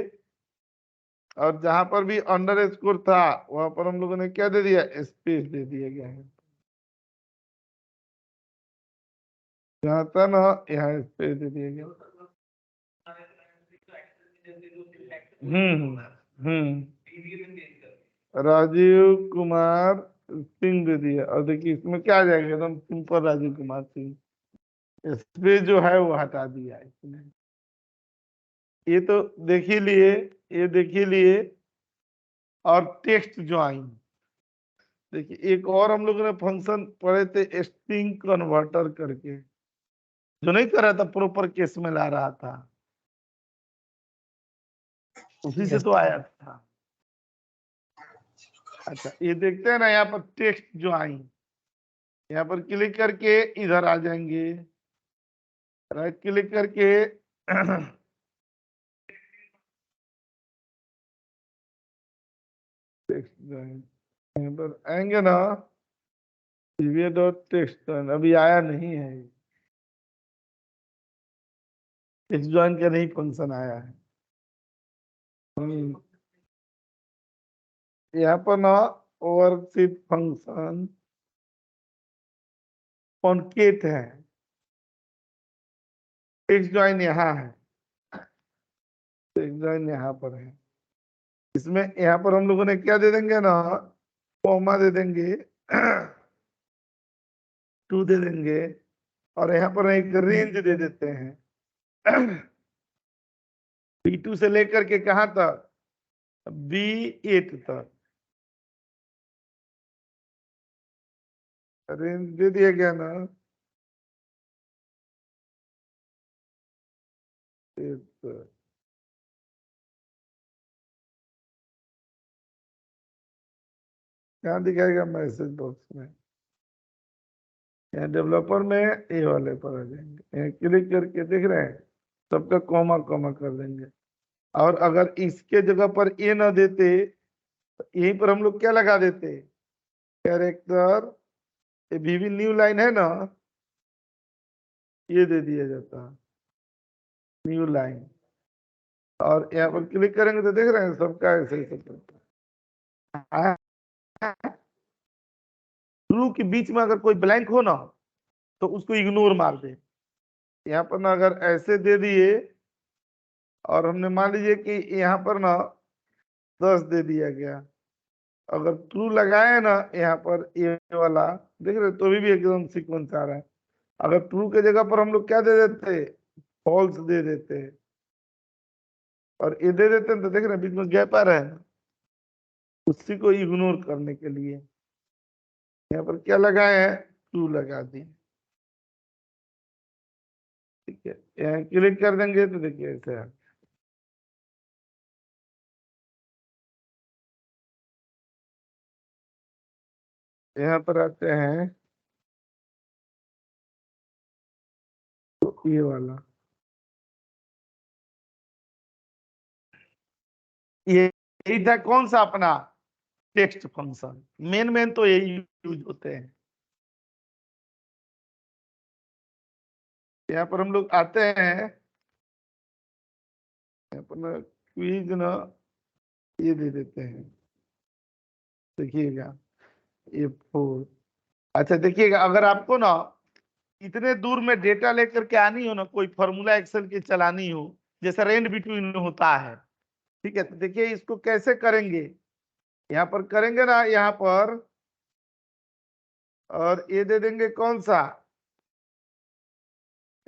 और जहां पर भी अंडरस्कोर था वहां पर हम लोगों ने क्या दे दिया, स्पेस दे दिया गया है। जहां था ना यहाँ स्पेस दे दिया गया। हम्म राजीव कुमार सिंह दे दिया, और देखिए इसमें क्या आ जाएगा, एकदम सिंपल राजीव कुमार सिंह। स्पेस जो है वो हटा दिया है इसने। ये तो देख ही लिए, ये देख ही लिए। और टेक्स्ट ज्वाइन, देखिए एक और हम लोगों ने फंक्शन पढ़े थे, स्ट्रिंग कन्वर्टर करके, जो नहीं कर रहा था, प्रॉपर केस में ला रहा था, उसी से तो आया था। अच्छा ये देखते हैं ना, यहाँ पर टेक्स्ट ज्वाइन, यहाँ पर क्लिक करके इधर आ जाएंगे, राइट क्लिक करके टेक्स्ट ज्वाइन यहाँ पर आएंगे ना, टेक्स्ट अभी आया नहीं है, टेक्स्ट ज्वाइन का नहीं फंक्शन आया है। यहाँ पर ना वर्कशीट फंक्शन कॉन्केट है, टेक्स्ट ज्वाइन यहाँ है, टेक्स्ट ज्वाइन यहाँ पर है। इसमें यहाँ पर हम लोगों ने क्या दे देंगे ना, कॉमा दे देंगे, 2 दे देंगे, और यहाँ पर एक रेंज दे देते हैं B2 से लेकर के कहाँ तक, B8 तक रेंज दे दिया गया ना। क्या दिखाएगा मैसेज बॉक्स में, यहाँ डेवलपर में ये वाले पर आ जाएंगे, यहाँ क्लिक करके देख रहे हैं, सबका कॉमा कॉमा कर देंगे। और अगर इसके जगह पर ये ना देते तो यहीं पर हम लोग क्या लगा देते, कैरेक्टर, ये VB न्यू लाइन है ना, ये दे दिया जाता न्यू लाइन, और यहाँ पर क्लिक करेंगे तो देख रहे हैं सबका ऐसे ही सब ट्रू के बीच में अगर कोई ब्लैंक हो ना तो उसको इग्नोर मार दे। यहाँ पर ना अगर ऐसे दे दिए, और हमने मान लीजिए कि यहाँ पर ना 10 दे दिया गया, अगर ट्रू लगाए ना यहाँ पर ये वाला, देख रहे तो भी एकदम सीक्वेंस आ रहा है। अगर ट्रू के जगह पर हम लोग क्या दे देते, फॉल्स दे देते, और ये दे देते हैं तो देख रहे हैं बीच में गैप आ रहा है, उसी को इग्नोर करने के लिए यहाँ पर क्या लगाए हैं, ट्रू लगा दिए। ठीक है, यहाँ क्लिक कर देंगे तो देखिए ऐसे है। यहाँ पर आते हैं तो ये वाला, ये था कौन सा अपना टेक्स्ट फंक्शन, मेन तो यही यूज होते हैं। यहाँ पर हम लोग आते हैं, यहाँ पर ना क्विज ना ये दे देते हैं, देखिएगा ये 4। अच्छा देखिएगा, अगर आपको ना इतने दूर में डेटा लेकर के आनी हो ना, कोई फॉर्मूला एक्सेल की चलानी हो, जैसे रेंज बिटवीन होता है, ठीक है, तो देखिए इसको कैसे करेंगे, यहाँ पर करेंगे ना, यहाँ पर, और ये दे देंगे कौन सा,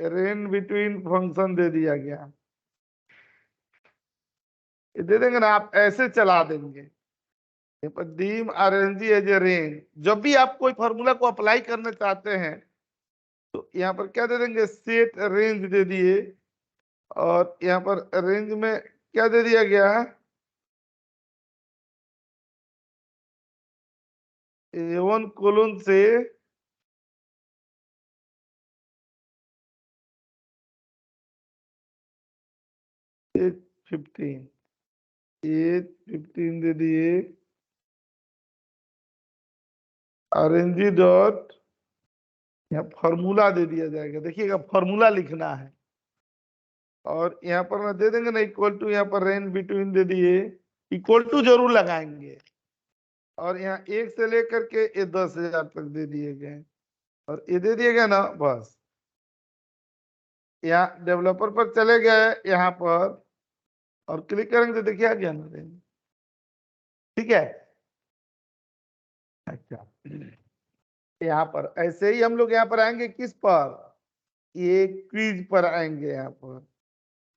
रेंज बिटवीन फंक्शन दे दिया गया, ये दे देंगे ना, आप ऐसे चला देंगे dim RNG as a range. जब भी आप कोई फॉर्मूला को अप्लाई करना चाहते हैं तो यहाँ पर क्या दे देंगे, सेट रेंज दे दिए, और यहाँ पर रेंज में क्या दे दिया गया है, A1 कोलन से एज 15 दे दिए, आरएनजी डॉट, यहाँ फॉर्मूला दे दिया जाएगा, देखिएगा फॉर्मूला लिखना है, और यहाँ पर ना दे देंगे ना इक्वल टू, यहाँ पर रेंज बिटवीन दे दिए, इक्वल टू जरूर लगाएंगे, और यहाँ 1 से लेकर के ये 10,000 तक दे दिए गए, और ये दे दिए गए ना, बस यहाँ डेवलपर पर चले गए यहाँ पर और क्लिक करेंगे तो देखिए आ गया ना रेंज, ठीक है। अच्छा, यहाँ पर ऐसे ही हम लोग यहाँ पर आएंगे, किस पर, ये क्विज पर आएंगे यहाँ पर।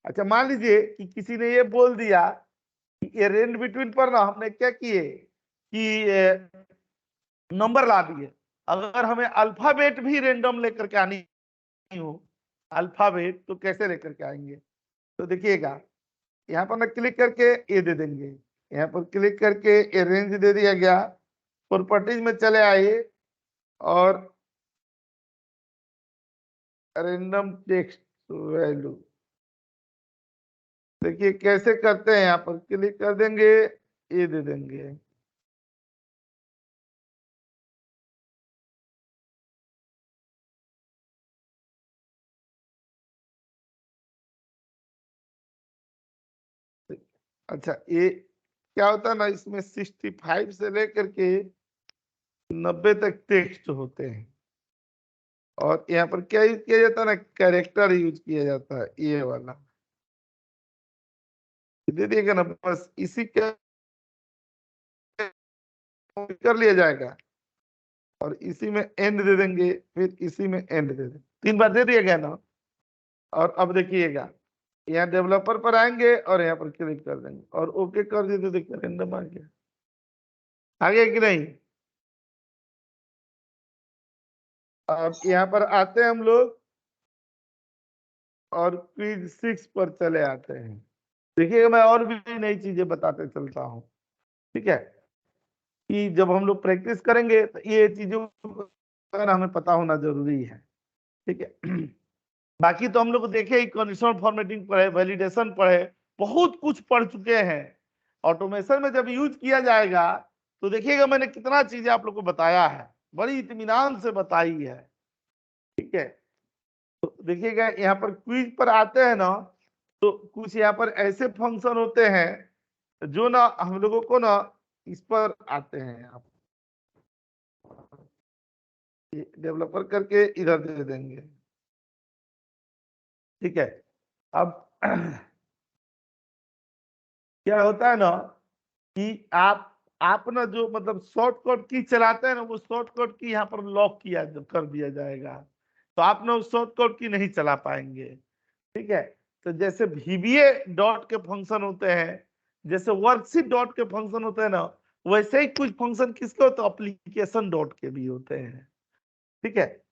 अच्छा, मान लीजिए कि किसी ने ये बोल दिया कि ये रेंज बिटवीन पर ना हमने क्या किए कि नंबर ला दिए, अगर हमें अल्फाबेट भी रेंडम लेकर के आनी हो, अल्फाबेट तो कैसे लेकर के आएंगे, तो देखिएगा यहाँ पर ना क्लिक करके ये दे देंगे, यहाँ पर क्लिक करके ये रेंज दे दिया गया, प्रॉपर्टीज में चले आए और रैंडम टेक्स्ट वैल्यू, देखिए कैसे करते हैं, यहाँ पर क्लिक कर देंगे, ये दे देंगे, अच्छा ये क्या होता है ना, इसमें 65 से लेकर के 90 तक टेक्स्ट होते हैं, और यहाँ पर क्या यूज किया जाता है ना, कैरेक्टर यूज किया जाता है, ये वाला दे दिएगा ना, बस इसी के कर लिया जाएगा, और इसी में एंड दे देंगे, फिर इसी में एंड दे देंगे, 3 बार दे दिया गया ना। और अब देखिएगा यहाँ डेवलपर पर आएंगे और यहाँ पर क्लिक कर देंगे और ओके कर दिए तो देखिए रैंडम आ गया, आ गया कि नहीं। अब यहाँ पर आते हैं हम लोग और क्विज 6 पर चले आते हैं। देखिएगा मैं और भी नई चीजें बताते चलता हूँ, ठीक है, कि जब हम लोग प्रैक्टिस करेंगे तो ये चीजों का हमें पता होना जरूरी है, ठीक है। बाकी तो हम लोग देखे ही, कंडीशनल फॉर्मेटिंग पढ़े, वैलिडेशन पढ़े, बहुत कुछ पढ़ चुके हैं। ऑटोमेशन में जब यूज किया जाएगा तो देखिएगा मैंने कितना चीजें आप लोग को बताया है, बड़ी इत्मीनान से बताई है, ठीक है। तो देखिएगा यहाँ पर क्विज पर आते हैं ना, तो कुछ यहाँ पर ऐसे फंक्शन होते हैं जो ना हम लोगों को ना इस पर आते हैं, आप डेवलपर करके इधर दे देंगे, ठीक है। अब क्या होता है ना कि आप ना जो मतलब शॉर्टकट की चलाते हैं ना, वो शॉर्टकट की यहाँ पर लॉक किया कर दिया जाएगा, तो आप ना उस शॉर्टकट की नहीं चला पाएंगे, ठीक है। तो जैसे VBA डॉट के फंक्शन होते हैं, जैसे वर्कशीट डॉट के फंक्शन होते हैं ना, वैसे ही कुछ फंक्शन किसके होते हैं, एप्लीकेशन डॉट के भी होते हैं, ठीक है।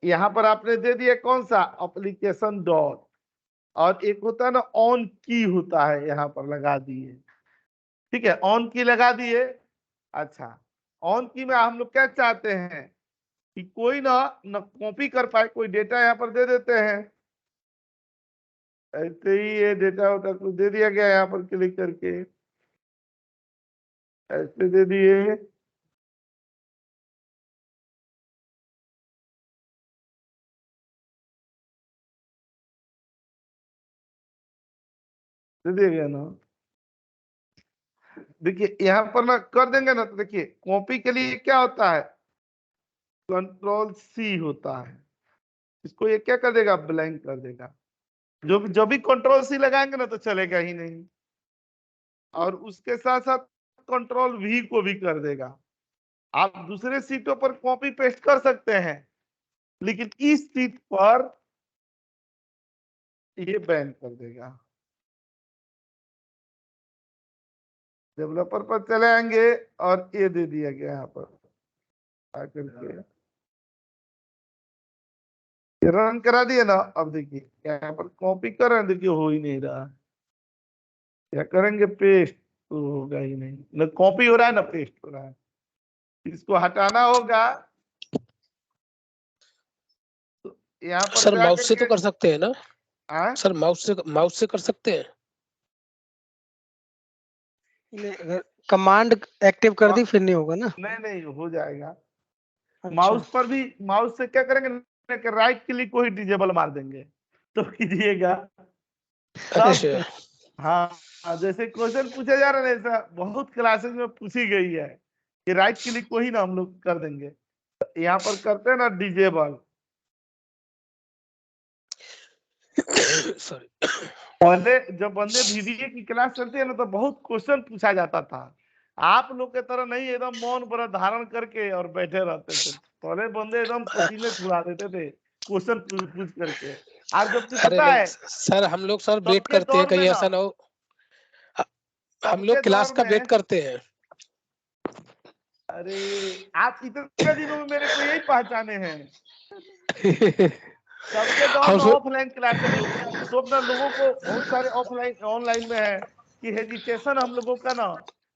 यहाँ पर आपने दे दिया कौन सा, एप्लीकेशन डॉट, और एक होता है ना ऑन की होता है, यहाँ पर लगा दिए, ठीक है, ऑन की लगा दिए। अच्छा, ऑन की में हम लोग क्या चाहते हैं कि कोई ना कॉपी कर पाए, कोई डेटा यहाँ पर दे देते हैं, ऐसे ही ये डेटा होता कुछ दे दिया गया, यहाँ पर क्लिक करके ऐसे दे दिए, दे दिया गया ना। देखिए यहाँ पर ना कर देंगे ना, तो देखिए कॉपी के लिए क्या होता है, Ctrl+C होता है, इसको ये क्या कर देगा, ब्लैंक कर देगा, जो भी Ctrl+C लगाएंगे ना तो चलेगा ही नहीं, और उसके साथ साथ Ctrl+V को भी कर देगा। आप दूसरे सीटों पर कॉपी पेस्ट कर सकते हैं, लेकिन इस सीट पर ये बैन कर देगा। डेवलपर पर चले आएंगे और ये दे दिया गया यहाँ पर आकर के रन करा दिया ना। अब देखिए यहाँ पर कॉपी कर रहे हैं, देखिए हो ही नहीं रहा। क्या करेंगे, पेस्ट तो होगा ही नहीं, न कॉपी हो रहा है ना पेस्ट हो रहा है। इसको हटाना होगा। तो यहाँ पर सर माउस से जाकर तो कर सकते हैं ना? के सर माउस से कर सकते हैं? नहीं, अगर कमांड एक्टिव कर दी फिर नहीं होगा ना। नहीं नहीं हो जाएगा। अच्छा। माउस पर भी, माउस से क्या करेंगे, राइट क्लिक को ही डिजेबल मार देंगे तो कीजिएगा तब। अच्छा। हाँ जैसे क्वेश्चन पूछा जा रहा है ना, ऐसा बहुत क्लासेस में पूछी गई है कि राइट क्लिक को ही ना हम लोग कर देंगे। यहाँ पर करते हैं ना डिजेबल। सॉरी। पहले जब बंदे VBA की क्लास चलती है ना तो बहुत क्वेश्चन पूछा जाता था। आप लोग के तरह नहीं एकदम मौन व्रत धारण करके और बैठे रहते थे। पहले बंदे एकदम पसीने छुड़ा देते थे क्वेश्चन पूछ करके। आज जबकि अरे पता नहीं है सर, हम लोग सर वेट सबके करते हैं, दौर में कहीं ना, ऐसा ना हो। हम सबके लोग क्लास दौर का में, वेट करते हैं। अरे आप इतने दिनों में मेरे को यही पहचाने हैं। सबके दौर हम में सो- ऑफलाइन क्लासेस होती है, तो अपना लोगों को बहुत सारे ऑफलाइन ऑनलाइन में है कि हेजिटेशन हम लोगों का ना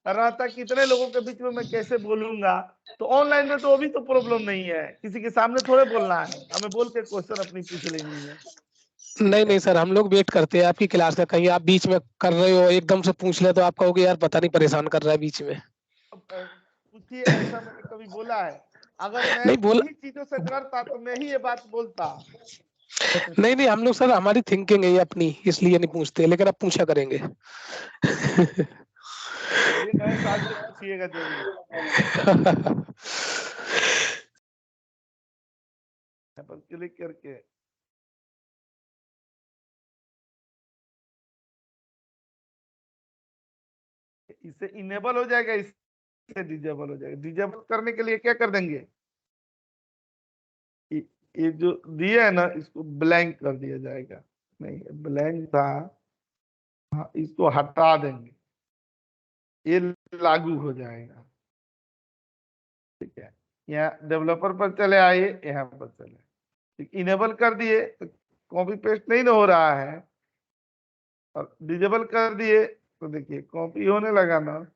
रहता, कितने लोगों के बीच में मैं कैसे बोलूंगा। तो ऑनलाइन में तो अभी तो प्रॉब्लम नहीं है, किसी के सामने थोड़े बोलना है, हमें बोल के क्वेश्चन अपनी पूछ लेनी है। नहीं नहीं सर, हम लोग वेट करते हैं आपकी क्लास का। कहीं आप बीच में कर रहे हो एकदम से पूछ ले तो आप कहोगे यार पता नहीं परेशान कर रहा है बीच में। पूछिए, ऐसा मैंने कभी बोला है? अगर मैं नहीं बोला। इन्हीं चीजों से डरता तो मैं ही ये बात बोलता। नहीं नहीं, हम लोग सर हमारी थिंकिंग है ये अपनी, इसलिए नहीं पूछते, लेकिन अब पूछा करेंगे। चलिए नए साल से पूछिएगा जरूर। यहाँ पर क्लिक करके इसे इनेबल हो जाएगा, इससे डिजेबल हो जाएगा। डिजेबल करने के लिए क्या कर देंगे, ये जो दिया है ना इसको ब्लैंक कर दिया जाएगा। नहीं ब्लैंक था, हाँ इसको हटा देंगे, ये लागू हो जाएगा। ठीक है, यहाँ डेवलपर पर चले आइए, यहाँ पर चले, इनेबल कर दिए तो कॉपी पेस्ट नहीं ना हो रहा है, और डिजेबल कर दिए तो देखिए कॉपी होने लगा ना,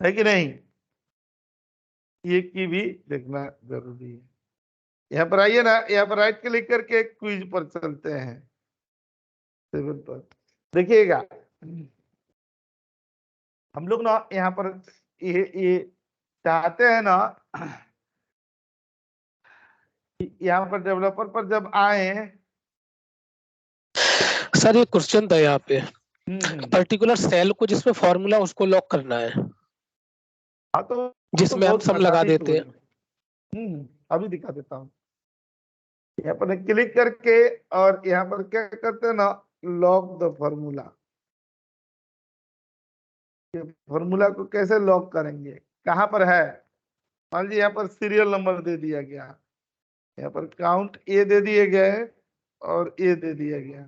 है कि नहीं? ये की भी देखना जरूरी है। यहाँ पर आइए ना, यहाँ पर राइट क्लिक करके क्विज पर चलते हैं, 7 पर देखिएगा। हम लोग ना यहाँ पर ये चाहते हैं ना कि यहाँ पर डेवलपर पर जब आए। सर ये क्वेश्चन था यहाँ पे, हम्म, पर्टिकुलर सेल को जिसमें फॉर्मूला उसको लॉक करना है, हाँ तो जिसमें हम बहुत सम लगा आसानी से हो देते हैं। जाए। अभी दिखा देता हूँ। यहाँ पर क्लिक करके और यहाँ पर क्या करते हैं ना, लॉक द फॉर्मूला। फॉर्मूला को कैसे लॉक करेंगे, कहाँ पर है? मान लीजिए यहाँ पर सीरियल नंबर दे दिया गया, यहाँ पर काउंट ए दे दिए गए और ए दे दिया गया।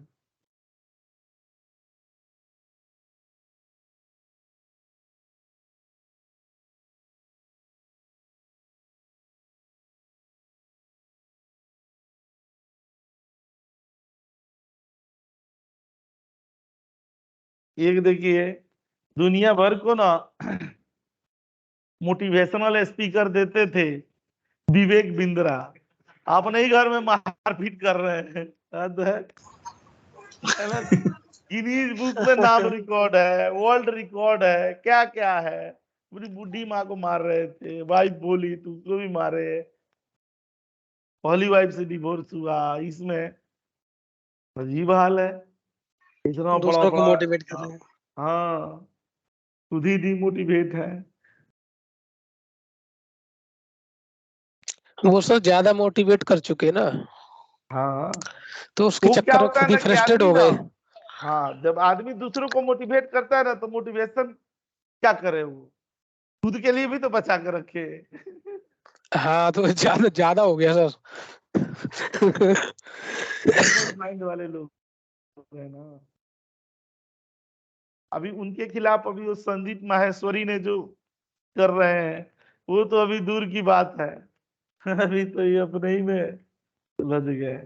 एक देखिए, दुनिया भर को ना मोटिवेशनल स्पीकर देते थे विवेक बिंद्रा, अपने ही घर में मारपीट कर रहे हैं। हद है ना? गिनीज बुक में नाम रिकॉर्ड है, वर्ल्ड रिकॉर्ड है, क्या क्या है। पूरी बुढ़ी माँ को मार रहे थे, वाइफ बोली तो उसको भी मारे, पहली वाइफ से डिवोर्स हुआ। इसमें अजीब हाल है, इतना बड़ा दूसरों को बड़ा। मोटिवेट कर रहे हैं। हाँ खुद ही डिमोटिवेट है। वो सर ज्यादा मोटिवेट कर चुके ना, हाँ तो उसके वो क्या चक्कर में होता है खुद ही ना कि फ्रस्ट्रेट आदमी हो ना, गए। हाँ जब आदमी दूसरों को मोटिवेट करता है ना तो मोटिवेशन क्या करे, वो खुद के लिए भी तो बचा कर रखे। हाँ तो ज्यादा ज्यादा हो गया सर। माइंड वाले लोग है ना। अभी उनके खिलाफ अभी वो संदीप माहेश्वरी ने जो कर रहे हैं वो तो अभी दूर की बात है। अभी तो ये अपने ही में उलझ गए।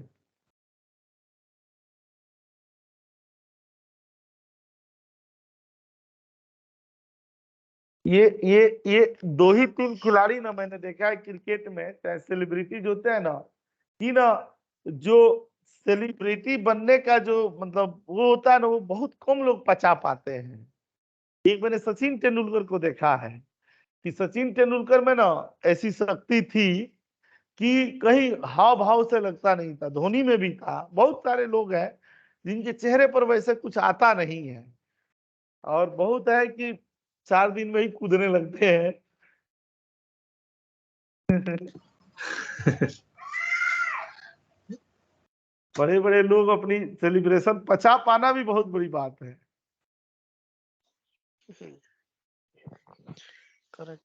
ये दो ही तीन खिलाड़ी ना मैंने देखा है क्रिकेट में, चाहे सेलिब्रिटी जो होते हैं ना, कि ना जो सेलिब्रिटी बनने का जो मतलब वो होता है ना, वो बहुत कम लोग पचा पाते हैं। एक मैंने सचिन तेंदुलकर को देखा है कि सचिन तेंदुलकर में ना ऐसी शक्ति थी कि कहीं हाव भाव से लगता नहीं था। धोनी में भी था, बहुत सारे लोग हैं जिनके चेहरे पर वैसे कुछ आता नहीं है, और बहुत है कि 4 दिन में ही कूदने लगते हैं। बड़े बड़े लोग अपनी सेलिब्रेशन पचा पाना भी बहुत बड़ी बात है। करेक्ट।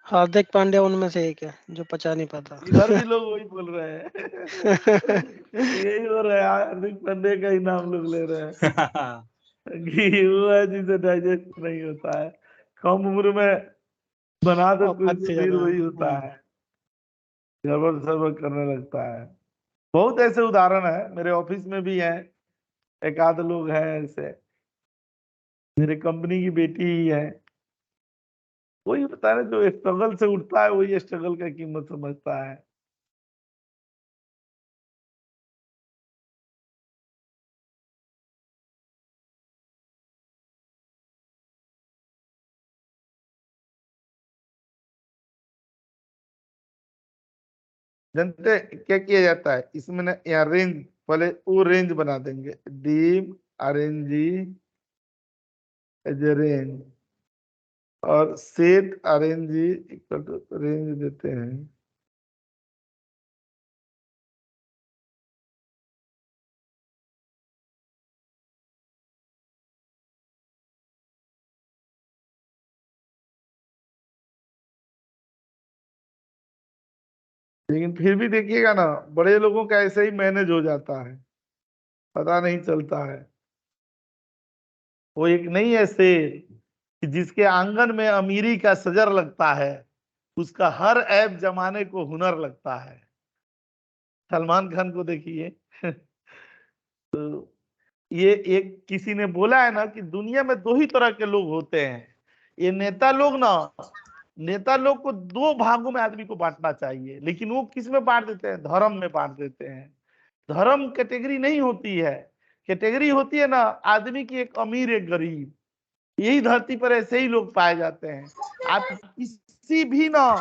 हार्दिक पांड्या उनमें से एक है जो पचा नहीं पाता। इधर भी लोग वही बोल रहे हैं। यही हो रहा है, हार्दिक पांड्या का ही नाम लोग ले रहे हैं कि वो है जिसे डाइजेस्ट नहीं होता है, कम उम्र में बना तो कुछ औकात से फिर ज्यादा। वही होता है, गड़बड़ सड़बड़ करने लगता है। बहुत ऐसे उदाहरण है, मेरे ऑफिस में भी है, एक आध लोग हैं ऐसे। मेरे कंपनी की बेटी ही है, वही बता रहे, जो स्ट्रगल से उठता है वही स्ट्रगल का कीमत समझता है। जानते क्या किया जाता है इसमें ना, यहाँ रेंज पहले वो रेंज बना देंगे, dim RNG as a range, और set RNG equal to range देते हैं। लेकिन फिर भी देखिएगा ना, बड़े लोगों का ऐसे ही मैनेज हो जाता है, पता नहीं चलता है। वो एक नहीं है शेर कि जिसके आंगन में अमीरी का सजर लगता है, उसका हर ऐब जमाने को हुनर लगता है। सलमान खान को देखिए। तो ये एक किसी ने बोला है ना कि दुनिया में दो ही तरह के लोग होते हैं। ये नेता लोग ना, नेता लोग को दो भागों में आदमी को बांटना चाहिए, लेकिन वो किस में बांट देते हैं? धर्म में बांट देते हैं। धर्म कैटेगरी नहीं होती है, कैटेगरी होती है ना आदमी की, एक अमीर एक गरीब। यही धरती पर ऐसे ही लोग पाए जाते हैं। आप किसी भी ना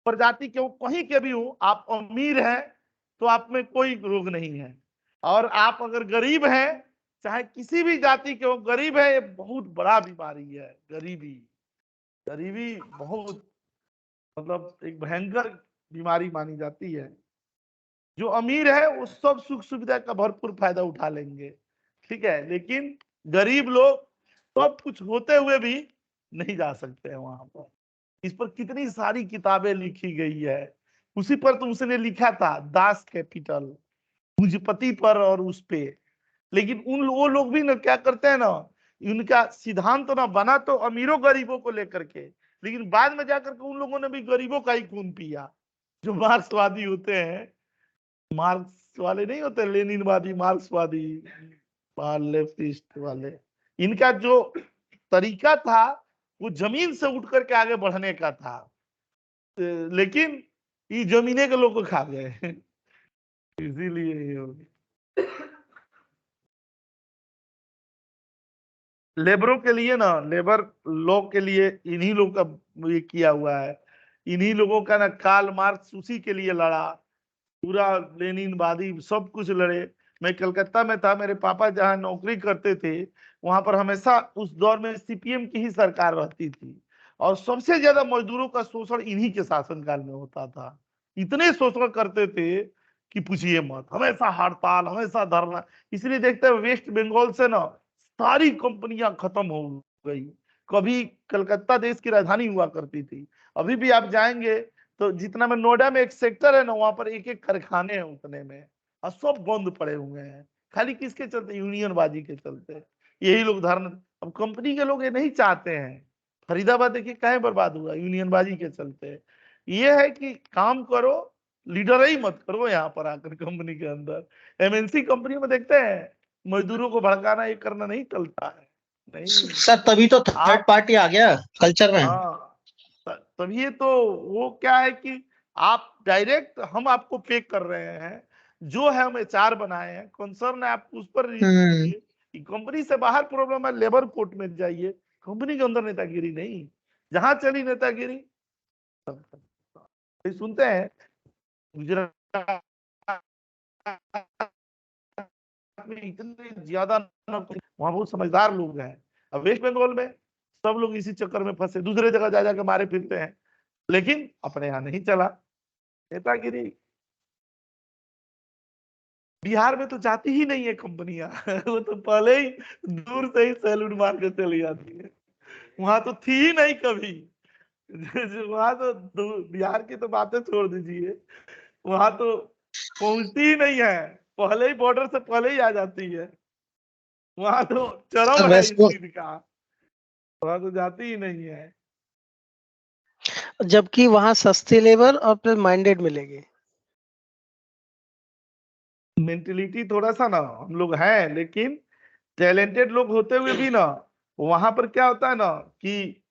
प्रजाति के हो, कहीं के भी हो, आप अमीर हैं तो आप में कोई रोग नहीं है, और आप अगर गरीब हैं, चाहे किसी भी जाति के हो, गरीब है ये बहुत बड़ा बीमारी है। गरीबी, गरीबी बहुत मतलब एक भयंकर बीमारी मानी जाती है। जो अमीर है वो सब सुख सुविधा का भरपूर फायदा उठा लेंगे, ठीक है, लेकिन गरीब लोग सब कुछ होते हुए भी नहीं जा सकते हैं वहां पर। इस पर कितनी सारी किताबें लिखी गई है। उसी पर तो उसने लिखा था दास कैपिटल, पूंजीपति पर और उस पे। लेकिन वो लोग भी ना क्या करते हैं ना, उनका सिद्धांत तो ना बना तो अमीरों गरीबों को लेकर के, लेकिन बाद में जाकर के उन लोगों ने भी गरीबों का ही खून पिया। जो मार्क्सवादी होते हैं, मार्क्स वाले नहीं होते, लेनिनवादी मार्क्सवादी लेफ्टिस्ट वाले, इनका जो तरीका था वो जमीन से उठ करके आगे बढ़ने का था, लेकिन ये जमीने के लोग को खा गए। इसीलिए ये हो गया। लेबरों के लिए ना, लेबर लॉ के लिए इन्हीं लोग का ये किया हुआ है। इन्हीं लोगों का ना कार्ल मार्क्स उसी के लिए लड़ा, पूरा लेनिनवादी सब कुछ लड़े। मैं कलकत्ता में था, मेरे पापा जहाँ नौकरी करते थे वहां पर हमेशा उस दौर में सीपीएम की ही सरकार रहती थी, और सबसे ज्यादा मजदूरों का शोषण इन्हीं के शासनकाल में होता था। इतने शोषण करते थे कि पूछिए मत, हमेशा हड़ताल, हमेशा धरना। इसलिए देखते हैं वेस्ट बंगाल से ना सारी कंपनियां खत्म हो गई, कभी कलकत्ता देश की राजधानी हुआ करती थी। अभी भी आप जाएंगे तो जितना में नोएडा में एक सेक्टर है ना, वहां पर एक एक कारखाने हैं उतने में, और सब बंद पड़े हुए हैं। खाली किसके चलते? यूनियनबाजी के चलते। यही लोग धरना, अब कंपनी के लोग ये नहीं चाहते हैं। फरीदाबाद देखिए काहे बर्बाद हुआ, यूनियनबाजी के चलते। ये है कि काम करो, लीडर ही मत करो यहाँ पर आकर कंपनी के अंदर। एमएनसी कंपनी में देखते हैं मजदूरों को भड़काना, ये करना नहीं चलता है। नहीं, सर तभी तो थर्ड आप, पार्टी आ गया कल्चर में। हाँ, तभी तो वो क्या है कि आप डायरेक्ट, हम आपको पे कर रहे हैं, जो है हम एचआर बनाए हैं, कंसर्न है, आप उस पर हम्म। कि कंपनी से बाहर प्रॉब्लम है, लेबर कोर्ट में जाइए। कंपनी के अंदर नेतागिरी नहीं। जहां चली नेतागिरी, ये सुनते हैं गुजरात में इतने ज्यादा, वहां बहुत समझदार लोग हैं। अब वेस्ट बंगाल में सब लोग इसी चक्कर में फंसे, दूसरे जगह जा जाकर मारे फिरते हैं, लेकिन अपने यहाँ नहीं चला नेतागिरी। बिहार में तो जाती ही नहीं है कंपनियां वो तो पहले ही दूर से ही सैल्यूट मार के चली जाती है। वहां तो थी ही नहीं कभी वहां तो बिहार की तो बातें छोड़ दीजिए, वहां तो पहुंचती ही नहीं है, पहले ही बॉर्डर से पहले ही आ जाती है। वहां तो चरम सर है इस वैसे चीज का, वहां तो जाती ही नहीं है। जबकि वहाँ सस्ती लेबर और प्लस माइंडेड मिलेगी। मेंटेलिटी थोड़ा सा ना हम लोग हैं, लेकिन टैलेंटेड लोग होते हुए भी ना, वहां पर क्या होता है ना कि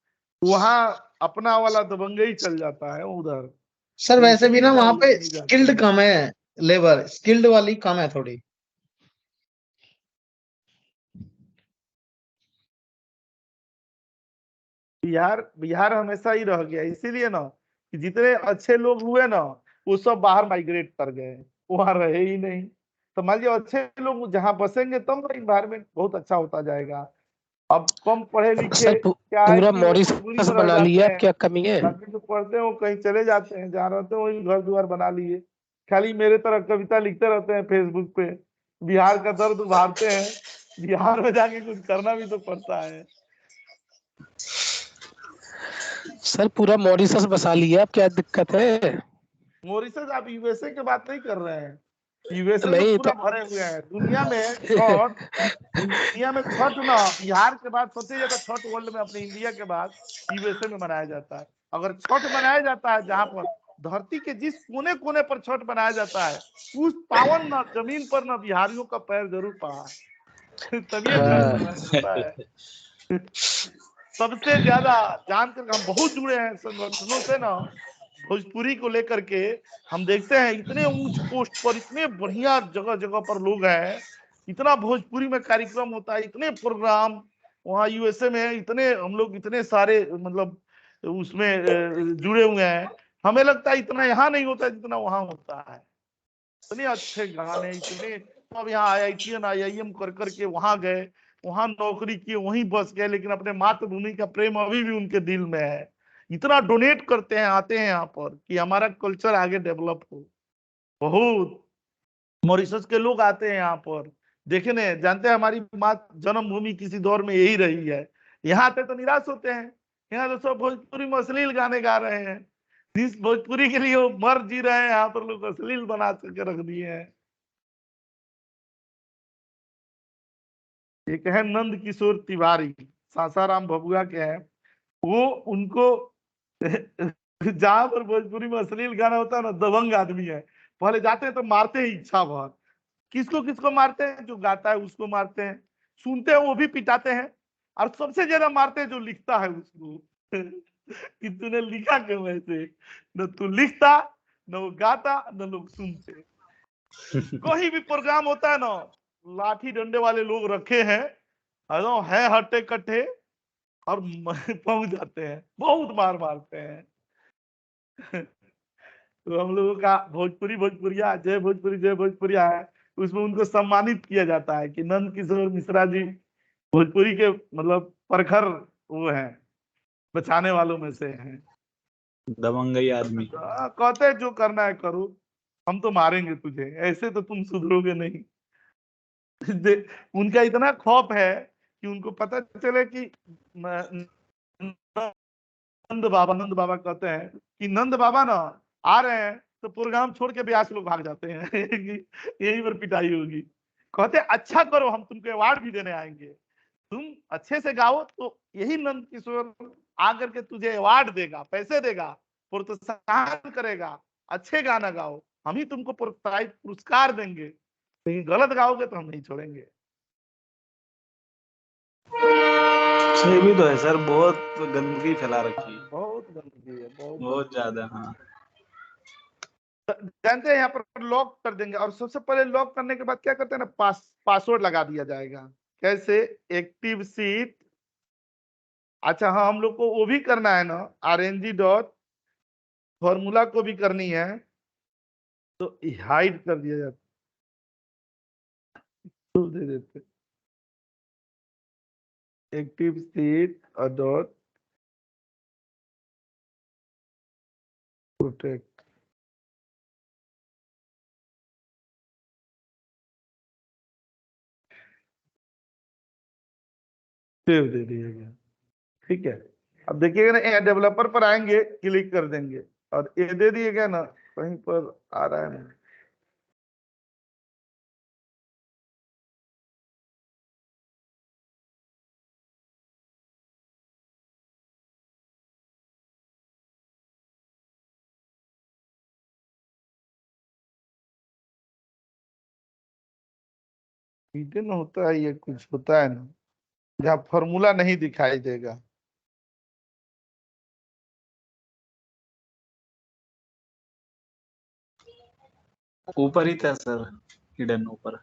वहां अपना वाला दबंगई चल जाता है उधर, सर तो वैसे भी इसलिए ना ज्यादा वहाँ पे लोग नहीं जाते स्किल्ड हैं। कम है, लेबर स्किल्ड वाली कम है थोड़ी। बिहार बिहार हमेशा ही रह गया, इसीलिए ना कि जितने अच्छे लोग हुए ना, वो सब बाहर माइग्रेट कर गए, वहां रहे ही नहीं। तो मान लीजिए अच्छे लोग जहाँ बसेंगे तब ना इन्वायरमेंट बहुत अच्छा होता जाएगा। अब कम पढ़े लिखे सर क्या है पूरा कि वो मजबूरी मॉरिशस में रह बना जाते लिया, अब हैं, क्या कमी है? बाकी जो पढ़ते हैं वो कहीं चले जाते हैं, जहाँ रहते हैं वही घर द्वार बना लिए। खाली मेरे तरह कविता लिखते रहते हैं फेसबुक पे, बिहार का दर्द उभारते हैं। बिहार में जाके कुछ करना भी तो पड़ता है। सर पूरा मॉरिशस बसा लिया, अब क्या दिक्कत है? मॉरिशस, आप यूएसए की बात नहीं कर रहे हैं। यूएसए में नहीं तो पूरा भरे हुए हैं। दुनिया में छठ ना, बिहार के बाद सबसे ज्यादा छठ वर्ल्ड में अपने इंडिया के बाद यूएसए में मनाया जाता है। अगर छठ मनाया जाता है जहां पर धरती के जिस कोने कोने पर छठ मनाया जाता है, उस पावन ना जमीन पर ना बिहारियों का पैर जरूर पड़ा है तभी ये छठ हाँ, मनाया जाता है। सबसे ज्यादा जानकर हम बहुत जुड़े हैं संगठनों से ना, भोजपुरी को लेकर के। हम देखते हैं इतने ऊंच पोस्ट पर इतने बढ़िया जगह जगह पर लोग हैं, इतना भोजपुरी में कार्यक्रम होता है, इतने प्रोग्राम वहाँ यूएसए में, इतने हम लोग इतने सारे मतलब उसमें जुड़े हुए हैं। हमें लगता है इतना यहाँ नहीं होता जितना वहां होता है। इतने अच्छे गाने, इतने, अब यहाँ आईआईटीएन आईआईएम कर करके वहां गए, वहां नौकरी किए, वहीं बस गए, लेकिन अपने मातृभूमि का प्रेम अभी भी उनके दिल में है। इतना डोनेट करते हैं, आते हैं यहाँ पर कि हमारा कल्चर आगे डेवलप हो। बहुत मॉरिशस के लोग आते हैं यहाँ पर देखने, जानते हैं हमारी माँ जन्मभूमि किसी दौर में यही रही है। यहाँ आते तो निराश होते हैं, यहाँ तो सब भोजपुरी में अश्लील गाने गा रहे हैं। जिस भोजपुरी के लिए वो मर जी रहे हैं, यहाँ पर लोग अश्लील बना के रख दिए हैं। एक है नंद किशोर तिवारी, सासाराम भभुआ के हैं वो, उनको जहां पर भोजपुरी में अश्लील गाना होता है ना, दबंग आदमी है। पहले जाते हैं तो मारते हैं इच्छा भर। किसको किसको मारते हैं? जो गाता है उसको मारते हैं, सुनते हैं वो भी पिटाते हैं, और सबसे ज्यादा मारते हैं जो लिखता है उसको कि तूने लिखा क्यों ऐसे? न तू लिखता, न वो गाता, न लोग सुनते। कोई भी प्रोग्राम होता है ना, लाठी डंडे वाले लोग रखे हैं, एकदम है हट्टे कट्टे, और पहुंच जाते हैं, बहुत मार मारते हैं तो हम लोगों का भोजपुरी भोजपुरिया जय भोजपुरिया है, उसमें उनको सम्मानित किया जाता है कि नंद किशोर मिश्रा जी भोजपुरी के मतलब प्रखर वो हैं, बचाने वालों में से हैं। दबंगई आदमी। कहते हैं जो करना है करो, हम तो मारेंगे तुझे, ऐसे तो तुम सुधरोगे नहीं उनका इतना खौफ है कि उनको पता चले कि नंद बाबा कहते हैं कि नंद बाबा ना आ रहे हैं तो प्रोग्राम छोड़ के ब्यास लोग भाग जाते हैं यही पर पिटाई होगी। कहते अच्छा करो, हम तुमको अवार्ड भी देने आएंगे, तुम अच्छे से गाओ तो यही नंद किशोर आकर के तुझे अवार्ड देगा, पैसे देगा, प्रोत्साहन करेगा, अच्छे गाना गाओ, हम ही तुमको पुरस्कार देंगे, लेकिन गलत गाओगे तो हम नहीं छोड़ेंगे। सही भी तो है सर, बहुत गंदगी फैला रखी है, बहुत गंदगी है, बहुत ज्यादा। हाँ जानते हैं यहाँ पर लॉक कर देंगे, और सबसे पहले लॉक करने के बाद क्या करते हैं ना, पासवर्ड लगा दिया जाएगा। कैसे? Active seat. अच्छा हाँ, हम लोग को वो भी करना है ना, RNG डॉट फॉर्मूला को भी करनी है, तो हाइड कर दिया जाता, तो दे देते एक्टिव सीट और डॉट प्रोटेक्ट, सेव दे दिया गया। ठीक है, अब देखिएगा ना, यहाँ डेवलपर पर आएंगे, क्लिक कर देंगे, और ये दे दिएगा ना, कहीं पर आ रहा है ना, हिडन होता है, ये कुछ होता है ना, जहाँ फॉर्मूला नहीं दिखाई देगा। ऊपर ही था सर, हिडन ऊपर।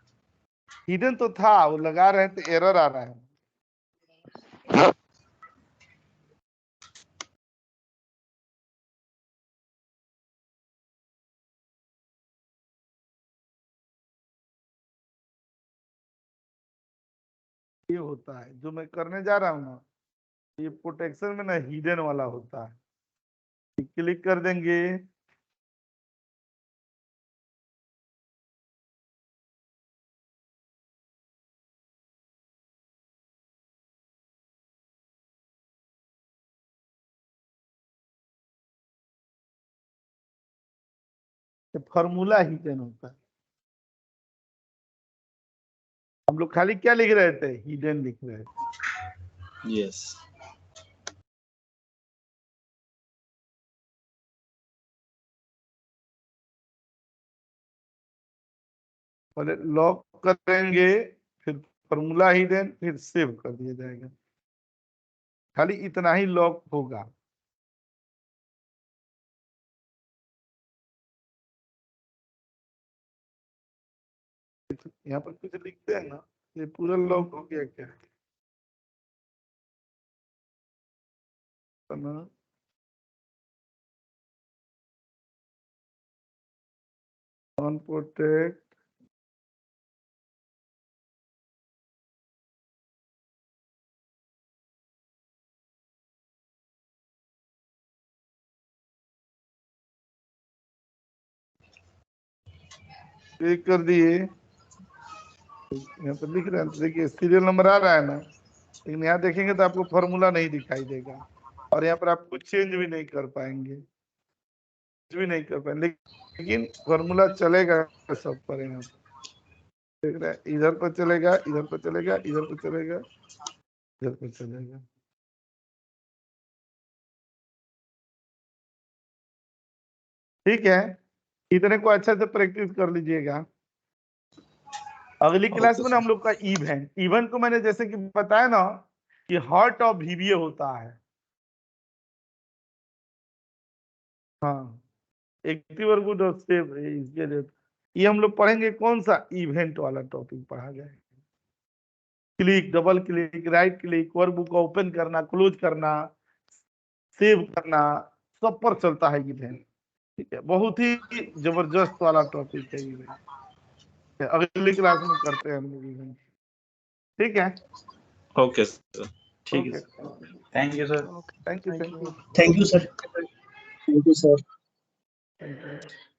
हिडन तो था, वो लगा रहे थे, एरर आ रहा है। ये होता है जो मैं करने जा रहा हूँ ना, ये प्रोटेक्शन में ना हिडन वाला होता है। क्लिक कर देंगे, फॉर्मूला हिडन होता है। हम लोग खाली क्या लिख रहे थे? हिडन लिख रहे थे। यस। पहले लॉक करेंगे, फिर फॉर्मूला हिडन, फिर सेव कर दिया जाएगा। खाली इतना ही लॉक होगा। यहाँ पर कुछ लिखते हैं ना, ये पूरा लॉक हो गया क्या? ऑन प्रोटेक्ट, क्लिक कर दिए। यहाँ पर लिख रहे हैं तो देखिए सीरियल नंबर आ रहा है ना, लेकिन यहाँ देखेंगे तो आपको फॉर्मूला नहीं दिखाई देगा, और यहाँ पर आप कुछ चेंज भी नहीं कर पाएंगे, कुछ भी नहीं कर पाएंगे, लेकिन फॉर्मूला चलेगा सब पर। यहाँ पर देख रहे हैं, इधर पर चलेगा, इधर पर चलेगा, इधर पर चलेगा, इधर पर चलेगा। ठीक है, इतने को अच्छा से प्रैक्टिस कर लीजिएगा। अगली क्लास में ना हम लोग का इवेंट को मैंने जैसे कि बताया ना कि हार्ट ऑफ VBA होता है। हाँ, एक्टिव और गुड और सेव, इसके लिए ये हम लोग पढ़ेंगे। कौन सा? इवेंट वाला टॉपिक पढ़ा जाएगा। Click, double click, right click, workbook को ओपन करना, क्लोज करना, सेव करना, सब पर चलता है इवेंट। ठीक है, बहुत ही जबरदस्त वाला टॉपिक है इवेंट। अगली क्लास में करते हैं हम लोग इवेंट। ठीक है, ओके सर, ठीक है sir, thank you sir. Thank you, thank you. Thank you sir. Thank you sir. Thank you.